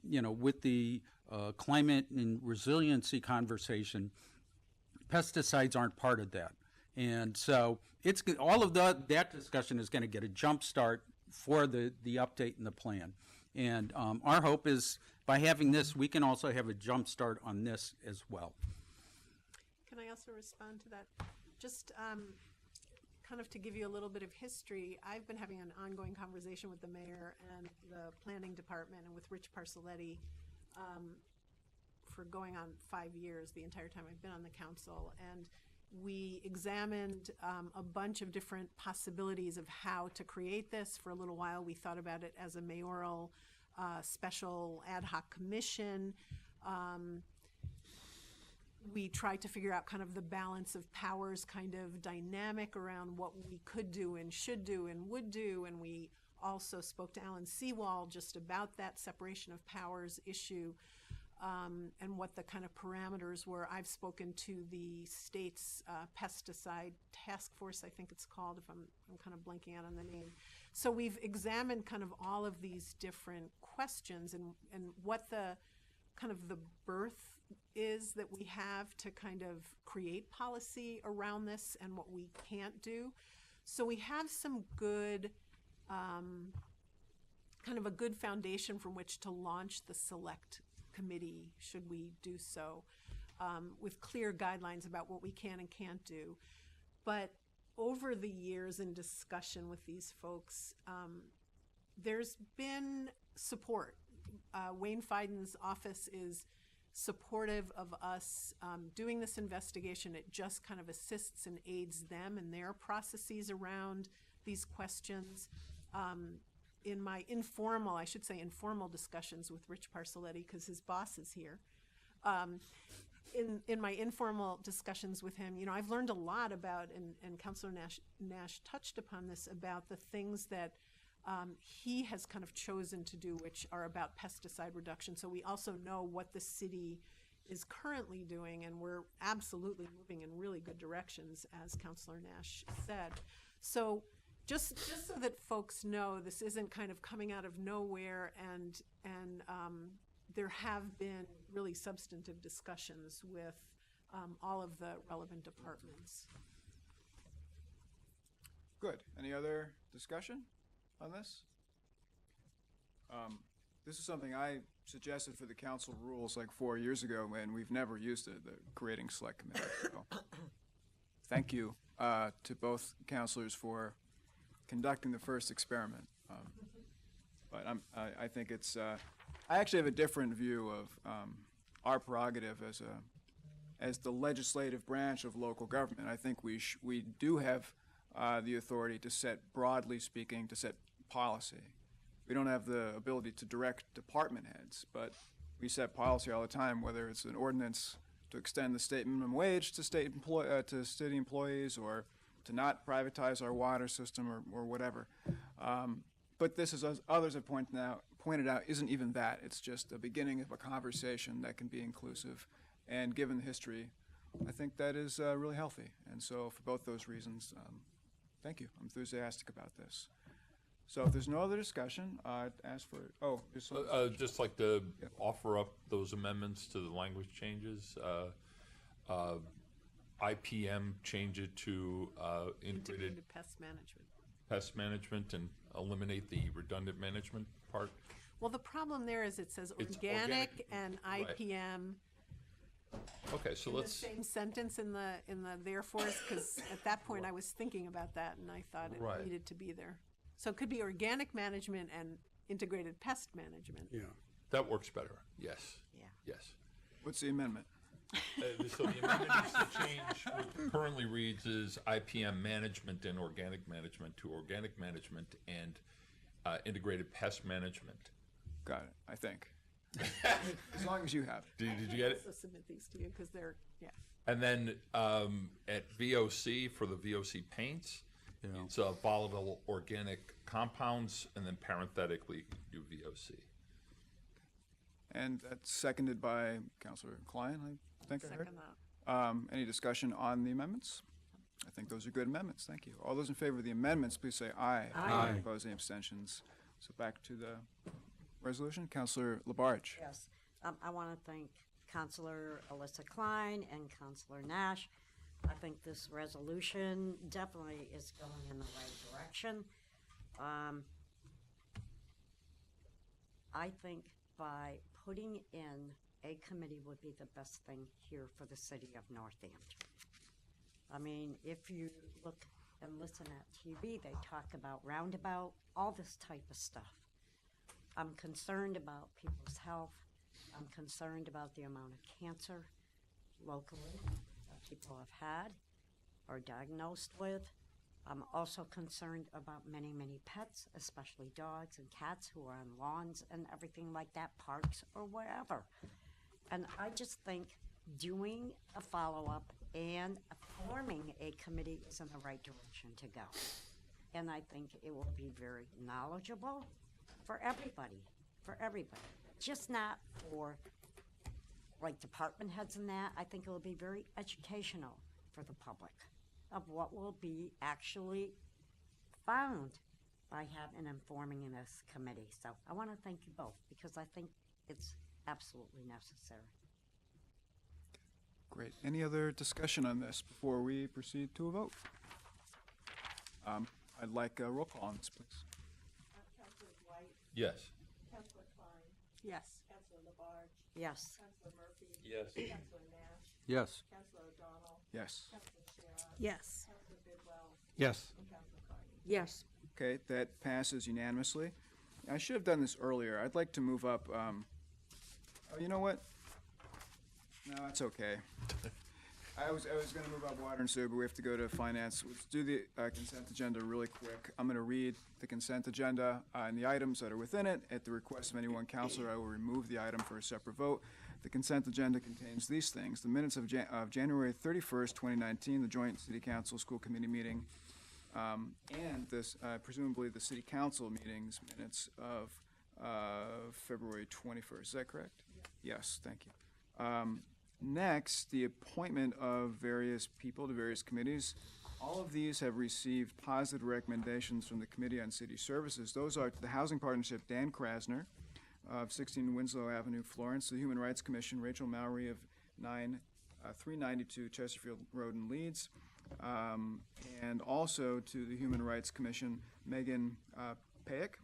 with the climate and resiliency conversation, pesticides aren't part of that. And so all of that discussion is going to get a jump start for the update in the plan. And our hope is by having this, we can also have a jump start on this as well. Can I also respond to that? Just kind of to give you a little bit of history, I've been having an ongoing conversation with the mayor and the planning department and with Rich Parcelletti for going on 5 years, the entire time I've been on the council. And we examined a bunch of different possibilities of how to create this. For a little while, we thought about it as a mayoral special ad hoc commission. We tried to figure out kind of the balance of powers kind of dynamic around what we could do and should do and would do. And we also spoke to Alan Seawald just about that separation of powers issue. And what the kind of parameters were. I've spoken to the state's pesticide task force, I think it's called, if I'm kind of blanking out on the name. So we've examined kind of all of these different questions and what the kind of the birth is that we have to kind of create policy around this and what we can't do. So we have some good kind of a good foundation from which to launch the select committee, should we do so, with clear guidelines about what we can and can't do. But over the years in discussion with these folks, there's been support. Wayne Fiden's office is supportive of us doing this investigation. It just kind of assists and aids them in their processes around these questions. In my informal discussions with Rich Parcelletti, because his boss is here, in my informal discussions with him, I've learned a lot about, and Councilor Nash touched upon this, about the things that he has kind of chosen to do, which are about pesticide reduction. So we also know what the city is currently doing, and we're absolutely moving in really good directions, as Councilor Nash said. So just so that folks know, this isn't kind of coming out of nowhere, and there have been really substantive discussions with all of the relevant departments. Good. Any other discussion on this? This is something I suggested for the council rules like 4 years ago, and we've never used it, the creating select committee. So thank you to both councilors for conducting the first experiment. But I think it's, I actually have a different view of our prerogative as the legislative branch of local government. I think we do have the authority to set, broadly speaking, to set policy. We don't have the ability to direct department heads, but we set policy all the time, whether it's an ordinance to extend the state minimum wage to to city employees, or to not privatize our water system, or whatever. But this, as others have pointed out, isn't even that. It's just the beginning of a conversation that can be inclusive. And given the history, I think that is really healthy. And so for both those reasons, thank you. I'm enthusiastic about this. So if there's no other discussion, I'd ask for, Just like to offer up those amendments to the language changes. IPM, change it to integrated pest management. pest management and eliminate the redundant management part. Well, the problem there is it says It's organic and right. IPM Okay, so in the let's, same sentence in the therefores, because at that point I was thinking about that and I thought it Right. needed to be there. So it could be organic management and integrated pest management. yeah, that works better, yes. Yeah. Yes. What's the amendment? So the amendment needs to change, what currently reads is IPM management and organic management to organic management and integrated pest management. Got it, I think. As long as you have it. Did you get it? So submit these to you because they're, yeah. And then at VOC, for the VOC paints, it's volatile organic compounds, and then parenthetically do VOC. And that's seconded by Councilor Klein, I think I heard. Second that. Any discussion on the amendments? I think those are good amendments, thank you. All those in favor of the amendments, please say aye. Aye. Opposed, any abstentions? So back to the resolution, Councilor Labarge. Yes, I want to thank Councilor Alyssa Klein and Councilor Nash. I think this resolution definitely is going in the right direction. I think by putting in a committee would be the best thing here for the city of Northampton. I mean, if you look and listen at TV, they talk about roundabout, all this type of stuff. I'm concerned about people's health. I'm concerned about the amount of cancer locally that people have had or diagnosed with. I'm also concerned about many, many pets, especially dogs and cats who are on lawns and everything like that, parks or wherever. And I just think doing a follow-up and forming a committee is in the right direction to go. And I think it will be very knowledgeable for everybody, just not for like department heads and that. I think it will be very educational for the public of what will be actually found by having and forming in this committee. So I want to thank you both because I think it's absolutely necessary. Great. Any other discussion on this before we proceed to a vote? I'd like a roll call on this, please. Councilor Dwight? Yes. Councilor Klein? Yes. Councilor Labarge? Yes. Councilor Murphy? Yes. Councilor Nash? Yes. Councilor O'Donnell? Yes. Councilor Sharrod? Yes. Councilor Bidwell? Yes. And Councilor Carney? Yes. Okay, that passes unanimously. I should have done this earlier. I'd like to move up, oh, you know what? No, that's okay. I was going to move up water and sewer, but we have to go to finance. Let's do the consent agenda really quick. I'm going to read the consent agenda and the items that are within it. At the request of any one counselor, I will remove the item for a separate vote. The consent agenda contains these things: the minutes of January 31st, 2019, the joint city council school committee meeting, and this presumably the city council meetings minutes of February 21st. Is that correct? Yes, thank you. Next, the appointment of various people to various committees. All of these have received positive recommendations from the Committee on City Services. Those are to the Housing Partnership, Dan Krasner of 16 Winslow Avenue, Florence, the Human Rights Commission, Rachel Mowry of 392 Chesterfield Road in Leeds, and also to the Human Rights Commission, Megan Payak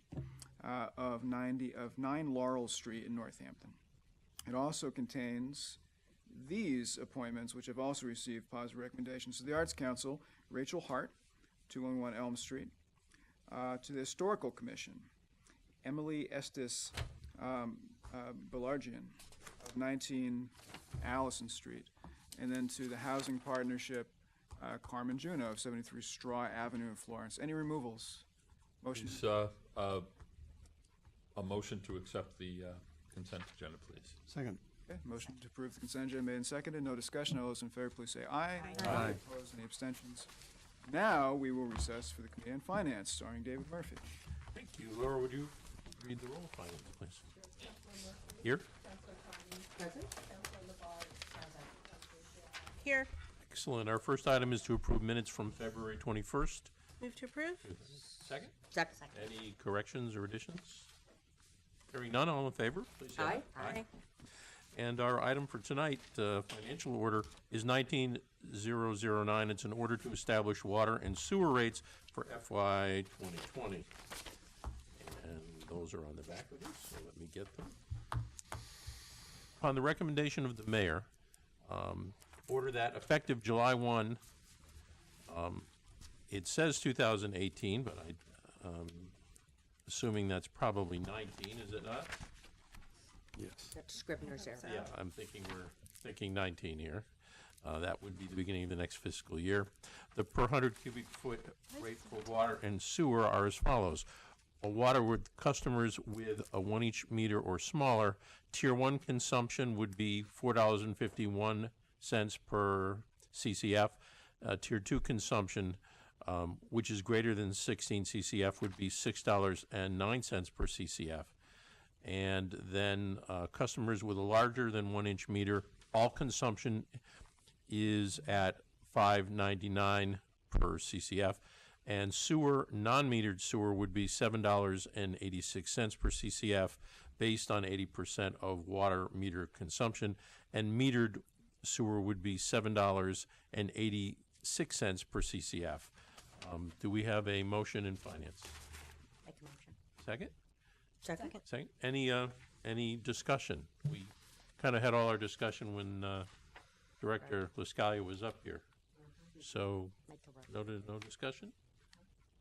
of 9 Laurel Street in Northampton. It also contains these appointments, which have also received positive recommendations. To the Arts Council, Rachel Hart, 211 Elm Street. To the Historical Commission, Emily Estes Belargian of 19 Allison Street. And then to the Housing Partnership, Carmen Juno of 73 Straw Avenue in Florence. Any removals? Motion? Is, a motion to accept the consent agenda, please. Second. Okay, motion to approve the consent agenda made and seconded. No discussion. All those in favor, please say aye. Aye. Opposed, any abstentions? Now, we will recess for the Committee on Finance, starring David Murphy. Thank you. Laura, would you read the roll of finance, please? Here? Here. Excellent. Our first item is to approve minutes from February 21st. Move to approve. Second? Second. Any corrections or additions? Hearing none, all in favor, please say aye. Aye. And our item for tonight, financial order, is 19009. It's an order to establish water and sewer rates for FY 2020. And those are on the back of this, so let me get them. Upon the recommendation of the mayor, order that effective July 1, it says 2018, but assuming that's probably 19, is it not? Yes. That's Scribner's error. Yeah, I'm thinking we're thinking 19 here. That would be the beginning of the next fiscal year. The per 100 cubic foot rate for water and sewer are as follows. A water with customers with a 1 each meter or smaller, tier 1 consumption would be $4.51 per CCF. Tier 2 consumption, which is greater than 16 CCF, would be $6.09 per CCF. And then customers with a larger than 1 inch meter, all consumption is at $5.99 per CCF. And sewer, non-metered sewer would be $7.86 per CCF based on 80% of water meter consumption. And metered sewer would be $7.86 per CCF. Do we have a motion in finance? Make a motion. Second? Second. Second. Any discussion? We kind of had all our discussion when Director Lascalia was up here. So, no discussion?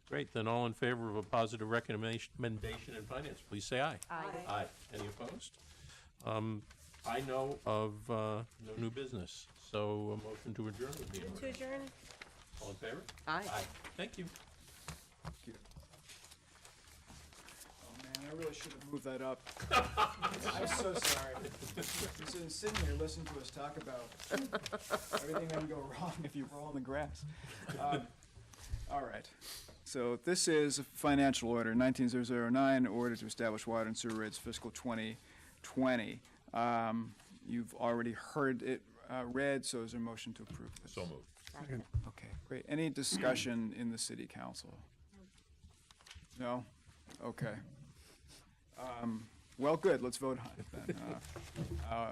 Great, then all in favor of a positive recommendation in finance, please say aye. Aye. Aye. Any opposed? I know of no new business, so a motion to adjourn would be in order. To adjourn. All in favor? Aye. Aye. Thank you. Oh, man, I really should have moved that up. I'm so sorry. Just sitting here listening to us talk about everything that can go wrong if you roll in the grass. All right. So this is a financial order, 19009, order to establish water and sewer rates fiscal 2020. You've already heard it read, so is there a motion to approve this? So moved. Okay, great. Any discussion in the city council? No? Okay. Well, good, let's vote on it then.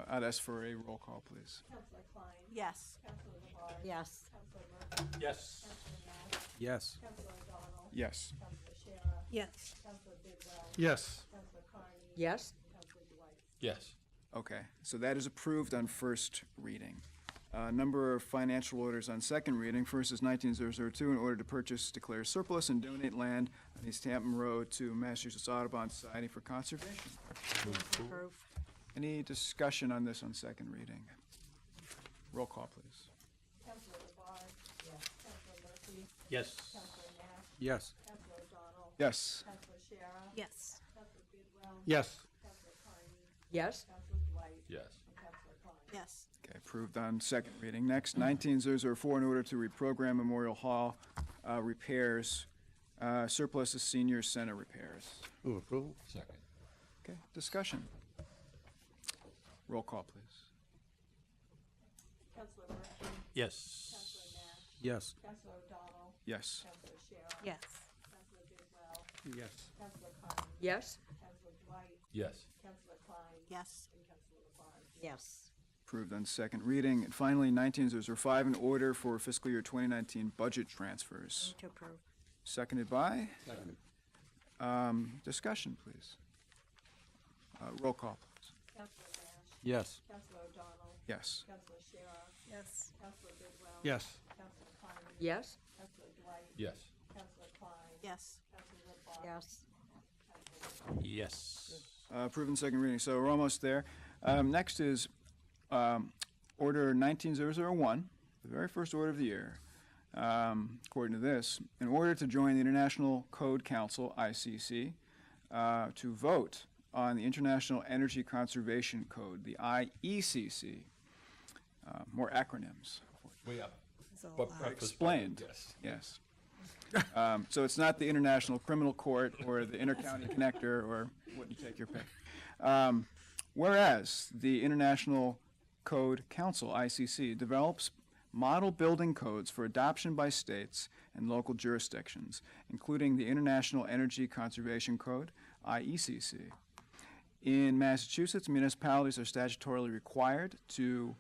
I'd ask for a roll call, please. Councilor Klein. Yes. Councilor LaBarge. Yes. Councilor Murphy. Yes. Councilor Nash. Yes. Councilor O'Donnell. Yes. Councilor Shara. Yes. Councilor Bidwell. Yes. Councilor Carney. Yes. Councilor Dwight. Yes. Okay, so that is approved on first reading. Number of financial orders on second reading. First is 19002, in order to purchase, declare surplus, and donate land on East Hampton Road to Massachusetts Audubon Society for conservation. Approve. Any discussion on this on second reading? Roll call, please. Councilor LaBarge. Yes. Councilor Murphy. Yes. Councilor Nash. Yes. Councilor O'Donnell. Yes. Councilor Shara. Yes. Councilor Bidwell. Yes. Councilor Carney. Yes. Councilor Dwight. Yes. And Councilor Klein. Yes. Okay, approved on second reading. Next, 19004, in order to reprogram Memorial Hall repairs, surplus to senior center repairs. Move approval. Second. Okay, discussion. Roll call, please. Councilor Murphy. Yes. Councilor Nash. Yes. Councilor O'Donnell. Yes. Councilor Shara. Yes. Councilor Bidwell. Yes. Councilor Carney. Yes. Councilor Dwight. Yes. Councilor Klein. Yes. And Councilor LaBarge. Yes. Approved on second reading. And finally, 19005, in order for fiscal year 2019 budget transfers. To approve. Seconded by? Seconded. Discussion, please. Roll call, please. Councilor Nash. Yes. Councilor O'Donnell. Yes. Councilor Shara. Yes. Councilor Bidwell. Yes. Councilor Carney. Yes. Councilor Dwight. Yes. Councilor Klein. Yes. Councilor LaBarge. Yes. Yes. Approved in second reading, so we're almost there. Next is Order 19001, the very first order of the year. According to this, in order to join the International Code Council, ICC, to vote on the International Energy Conservation Code, the IECC. More acronyms. Yeah. But explained. Yes. So it's not the International Criminal Court or the Intercounty Connector or what you take your pick. Whereas the International Code Council, ICC, develops model building codes for adoption by states and local jurisdictions, including the International Energy Conservation Code, IECC. In Massachusetts, municipalities are statutorily required to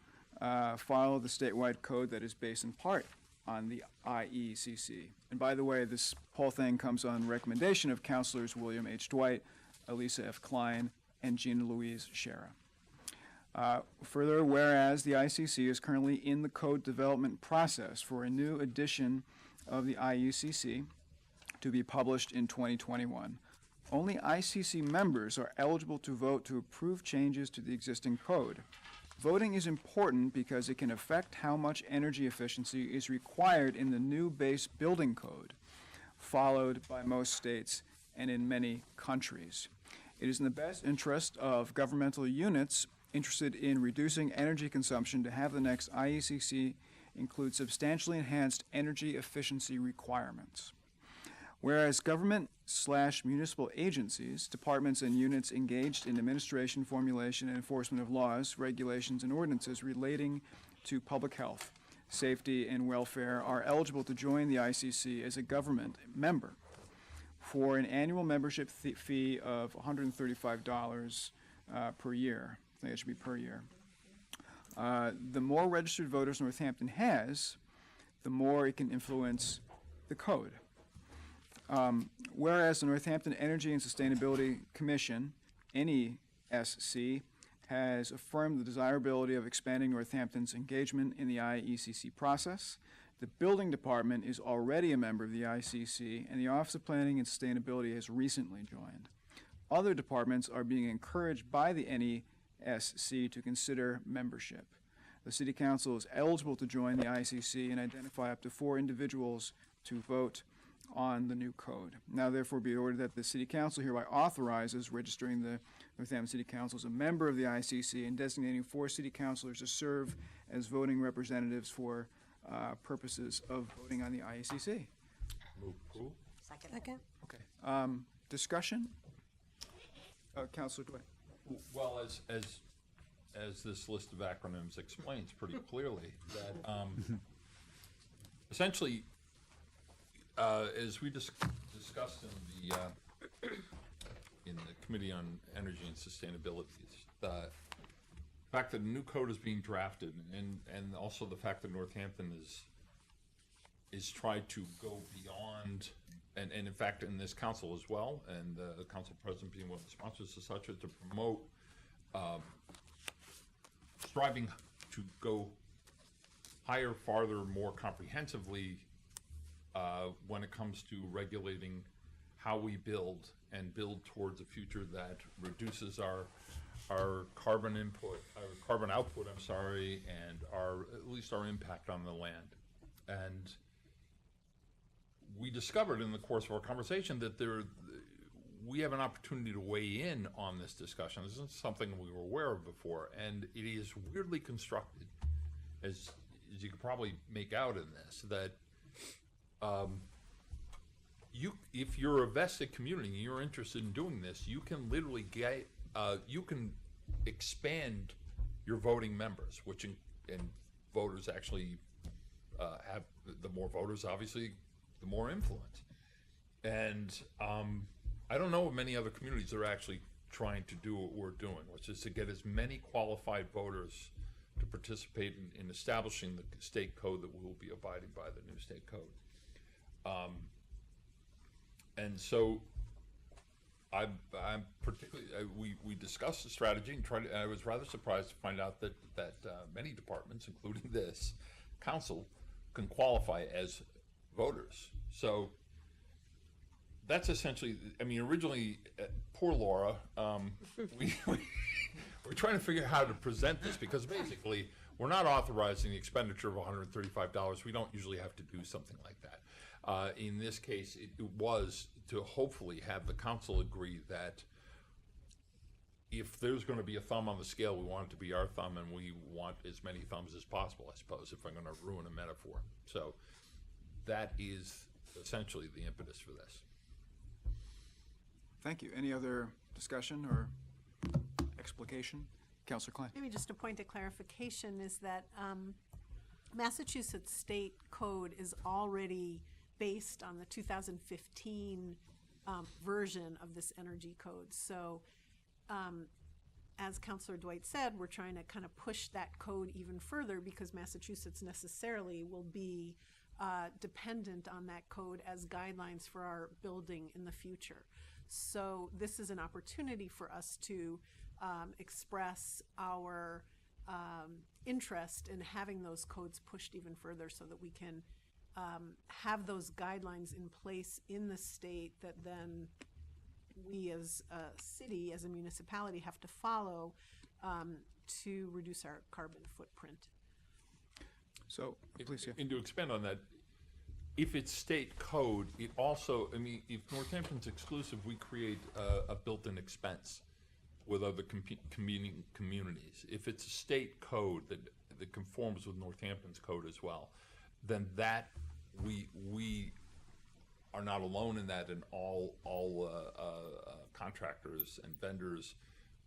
follow the statewide code that is based in part on the IECC. And by the way, this whole thing comes on recommendation of Councilors William H. Dwight, Elisa F. Klein, and Gina Louise Schara. Further, whereas the ICC is currently in the code development process for a new edition of the IUCC to be published in 2021, only ICC members are eligible to vote to approve changes to the existing code. Voting is important because it can affect how much energy efficiency is required in the new base building code, followed by most states and in many countries. It is in the best interest of governmental units interested in reducing energy consumption to have the next IECC include substantially enhanced energy efficiency requirements. Whereas government/municipal agencies, departments, and units engaged in administration, formulation, and enforcement of laws, regulations, and ordinances relating to public health, safety, and welfare are eligible to join the ICC as a government member for an annual membership fee of $135 per year. I think it should be per year. The more registered voters Northampton has, the more it can influence the code. Whereas the Northampton Energy and Sustainability Commission, NESC, has affirmed the desirability of expanding Northampton's engagement in the IECC process. The Building Department is already a member of the ICC, and the Office of Planning and Sustainability has recently joined. Other departments are being encouraged by the NESC to consider membership. The City Council is eligible to join the ICC and identify up to 4 individuals to vote on the new code. Now therefore be ordered that the City Council hereby authorizes registering the Northampton City Council as a member of the ICC and designating 4 city councilors to serve as voting representatives for purposes of voting on the IECC. Move approval. Second. Okay. Discussion? Councilor Dwight. Well, as this list of acronyms explains pretty clearly, that essentially, as we discussed in the Committee on Energy and Sustainability, the fact that a new code is being drafted, and also the fact that Northampton is tried to go beyond, and in fact in this council as well, and the council president being one of the sponsors of such, to promote striving to go higher, farther, more comprehensively when it comes to regulating how we build and build towards a future that reduces our carbon input, our carbon output, I'm sorry, and at least our impact on the land. And we discovered in the course of our conversation that we have an opportunity to weigh in on this discussion. This isn't something we were aware of before, and it is weirdly constructed, as you could probably make out in this, that if you're a vested community and you're interested in doing this, you can literally you can expand your voting members, and voters actually have, the more voters, obviously, the more influence. And I don't know of many other communities that are actually trying to do what we're doing, which is to get as many qualified voters to participate in establishing the state code that we will be abiding by, the new state code. And so I'm particularly, we discussed the strategy and I was rather surprised to find out that many departments, including this council, can qualify as voters. So that's essentially, I mean, originally, poor Laura, we're trying to figure out how to present this, because basically we're not authorizing the expenditure of $135. We don't usually have to do something like that. In this case, it was to hopefully have the council agree that if there's going to be a thumb on the scale, we want it to be our thumb, and we want as many thumbs as possible, I suppose, if I'm going to ruin a metaphor. So that is essentially the impetus for this. Thank you. Any other discussion or explication? Councilor Klein. Maybe just a point of clarification is that Massachusetts State Code is already based on the 2015 version of this energy code. So as Councilor Dwight said, we're trying to kind of push that code even further because Massachusetts necessarily will be dependent on that code as guidelines for our building in the future. So this is an opportunity for us to express our interest in having those codes pushed even further so that we can have those guidelines in place in the state that then we as a city, as a municipality, have to follow to reduce our carbon footprint. So, please, yeah. And to expand on that, if it's state code, it also, I mean, if Northampton's exclusive, we create a built-in expense with other communities. If it's a state code that conforms with Northampton's code as well, then that we are not alone in that, and all contractors and vendors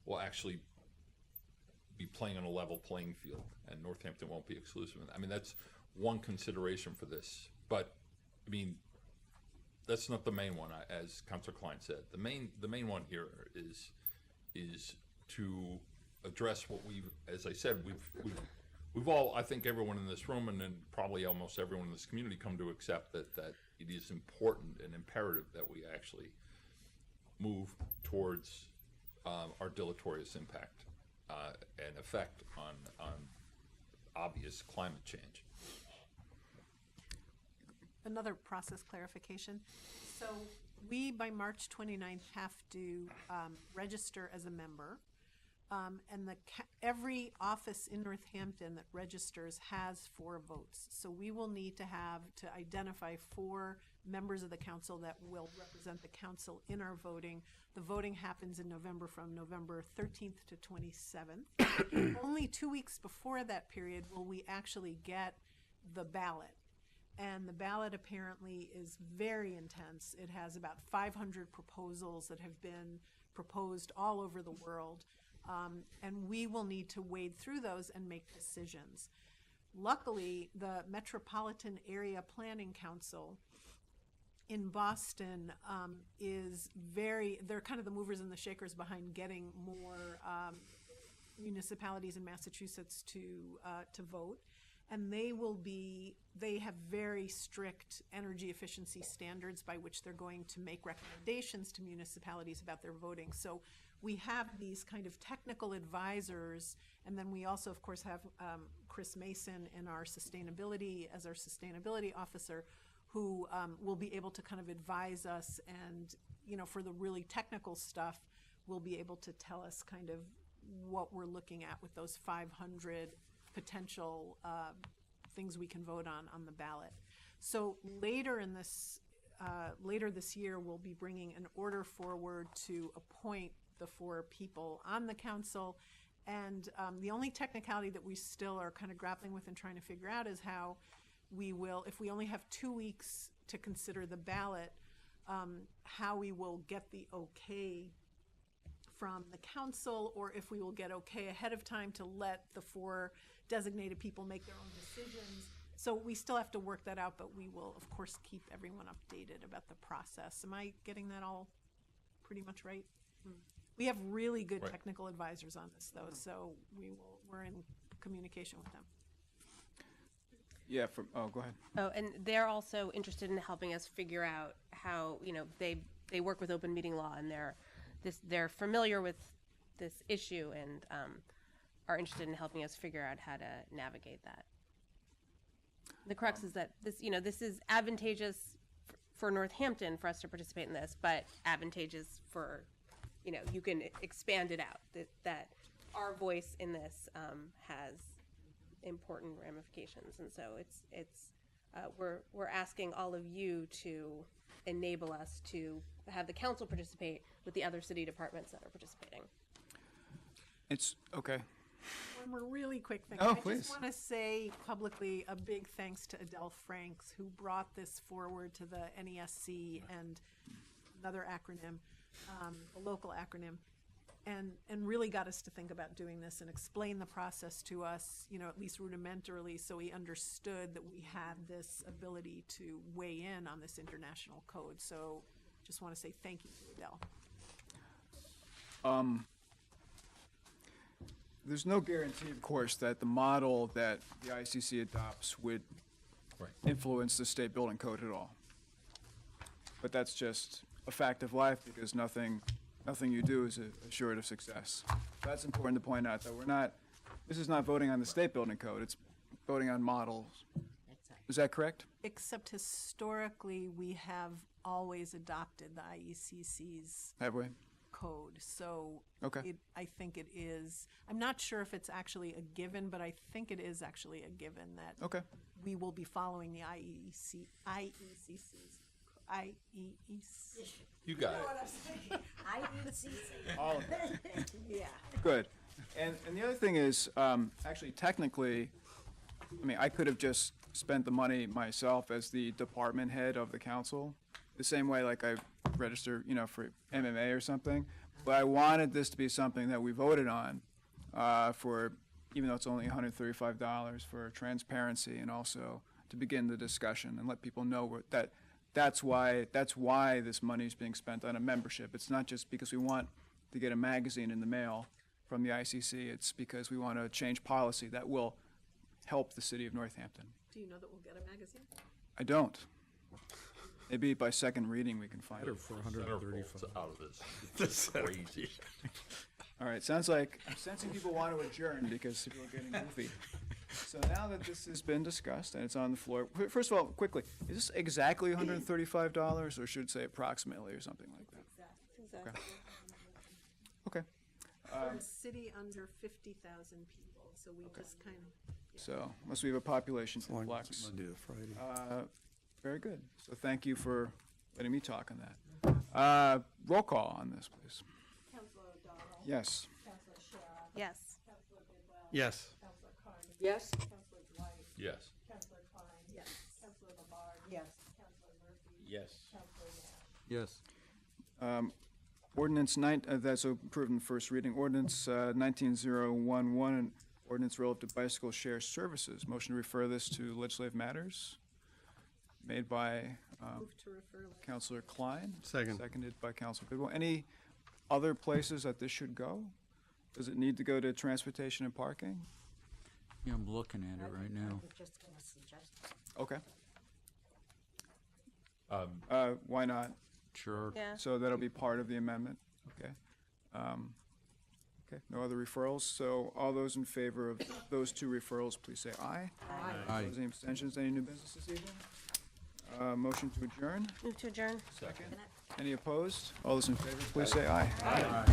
will actually be playing on a level playing field, and Northampton won't be exclusive. I mean, that's one consideration for this, but I mean, that's not the main one, as Councilor Klein said. The main one here is to address what we've, as I said, we've all, I think everyone in this room and then probably almost everyone in this community come to accept that it is important and imperative that we actually move towards our deleterious impact and effect on obvious climate change. Another process clarification. So we, by March 29th, have to register as a member. And every office in Northampton that registers has 4 votes. So we will need to identify 4 members of the council that will represent the council in our voting. The voting happens in November, from November 13th to 27th. Only 2 weeks before that period will we actually get the ballot. And the ballot apparently is very intense. It has about 500 proposals that have been proposed all over the world. And we will need to wade through those and make decisions. Luckily, the Metropolitan Area Planning Council in Boston they're kind of the movers and the shakers behind getting more municipalities in Massachusetts to vote. And they have very strict energy efficiency standards by which they're going to make recommendations to municipalities about their voting. So we have these kind of technical advisors, and then we also, of course, have Chris Mason as our sustainability officer, who will be able to kind of advise us, and for the really technical stuff, will be able to tell us kind of what we're looking at with those 500 potential things we can vote on the ballot. So later this year, we'll be bringing an order forward to appoint the 4 people on the council. And the only technicality that we still are kind of grappling with and trying to figure out is how we will, if we only have 2 weeks to consider the ballot, how we will get the okay from the council, or if we will get okay ahead of time to let the 4 designated people make their own decisions. So we still have to work that out, but we will, of course, keep everyone updated about the process. Am I getting that all pretty much right? We have really good technical advisors on this, though, so we're in communication with them. Yeah, go ahead. Oh, and they're also interested in helping us figure out how, they work with open meeting law, and they're familiar with this issue and are interested in helping us figure out how to navigate that. The crux is that this is advantageous for Northampton for us to participate in this, but advantageous for, you can expand it out, that our voice in this has important ramifications. And so we're asking all of you to enable us to have the council participate with the other city departments that are participating. It's, okay. One more really quick thing. Oh, I please. just want to say publicly a big thanks to Adele Franks, who brought this forward to the NESC and another acronym, a local acronym, and really got us to think about doing this and explain the process to us, you know, at least rudimentarily, so we understood that we had this ability to weigh in on this international code. So just want to say thank you to Adele. There's no guarantee, of course, that the model that the ICC adopts would influence the state building code at all. But that's just a fact of life, because nothing you do is assured of success. That's important to point out, that this is not voting on the state building code, it's voting on models. Is that correct? Except historically, we have always adopted the IECC's Have we? code. So Okay. I think it is, I'm not sure if it's actually a given, but I think it is actually a given that Okay. we will be following the IECC's. You got it. All of it. Yeah. Good. And the other thing is, actually, technically, I mean, I could have just spent the money myself as the department head of the council, the same way like I register, you know, for MMA or something. But I wanted this to be something that we voted on for, even though it's only $135, for transparency and also to begin the discussion and let people know that that's why this money is being spent on a membership. It's not just because we want to get a magazine in the mail from the ICC. It's because we want to change policy that will help the city of Northampton. Do you know that we'll get a magazine? I don't. Maybe by second reading we can find it. For $135 out of this. This is crazy. All right, sounds like I'm sensing people want to adjourn because people are getting goofy. So now that this has been discussed and it's on the floor, first of all, quickly, is this exactly $135 or should it say approximately or something like that? Exactly. Okay. For a city under 50,000 people, so we just kind of. So, unless we have a population flux. Monday to Friday. Very good. So thank you for letting me talk on that. Roll call on this, please. Councilor O'Donnell. Yes. Councilor Shara. Yes. Councilor Bidwell. Yes. Councilor Carney. Yes. Councilor Dwight. Yes. Councilor Klein. Yes. Councilor Labarge. Yes. Councilor Murphy. Yes. Councilor Nash. Yes. Ordinance that's approved in first reading. Ordinance 19011, an ordinance relative to bicycle share services. Motion to refer this to legislative matters. Made by Move to refer. Councilor Klein. Second. Seconded by Councilor Bidwell. Any other places that this should go? Does it need to go to transportation and parking? Yeah, I'm looking at it right now. I was just gonna suggest. Okay. Why not? Sure. Yeah. So that'll be part of the amendment, okay? Okay, no other referrals, so all those in favor of those two referrals, please say aye. Aye. Opposed, any abstentions, any new business this evening? Motion to adjourn, Move to adjourn. second. Any opposed? All those in favor, please say aye. Aye.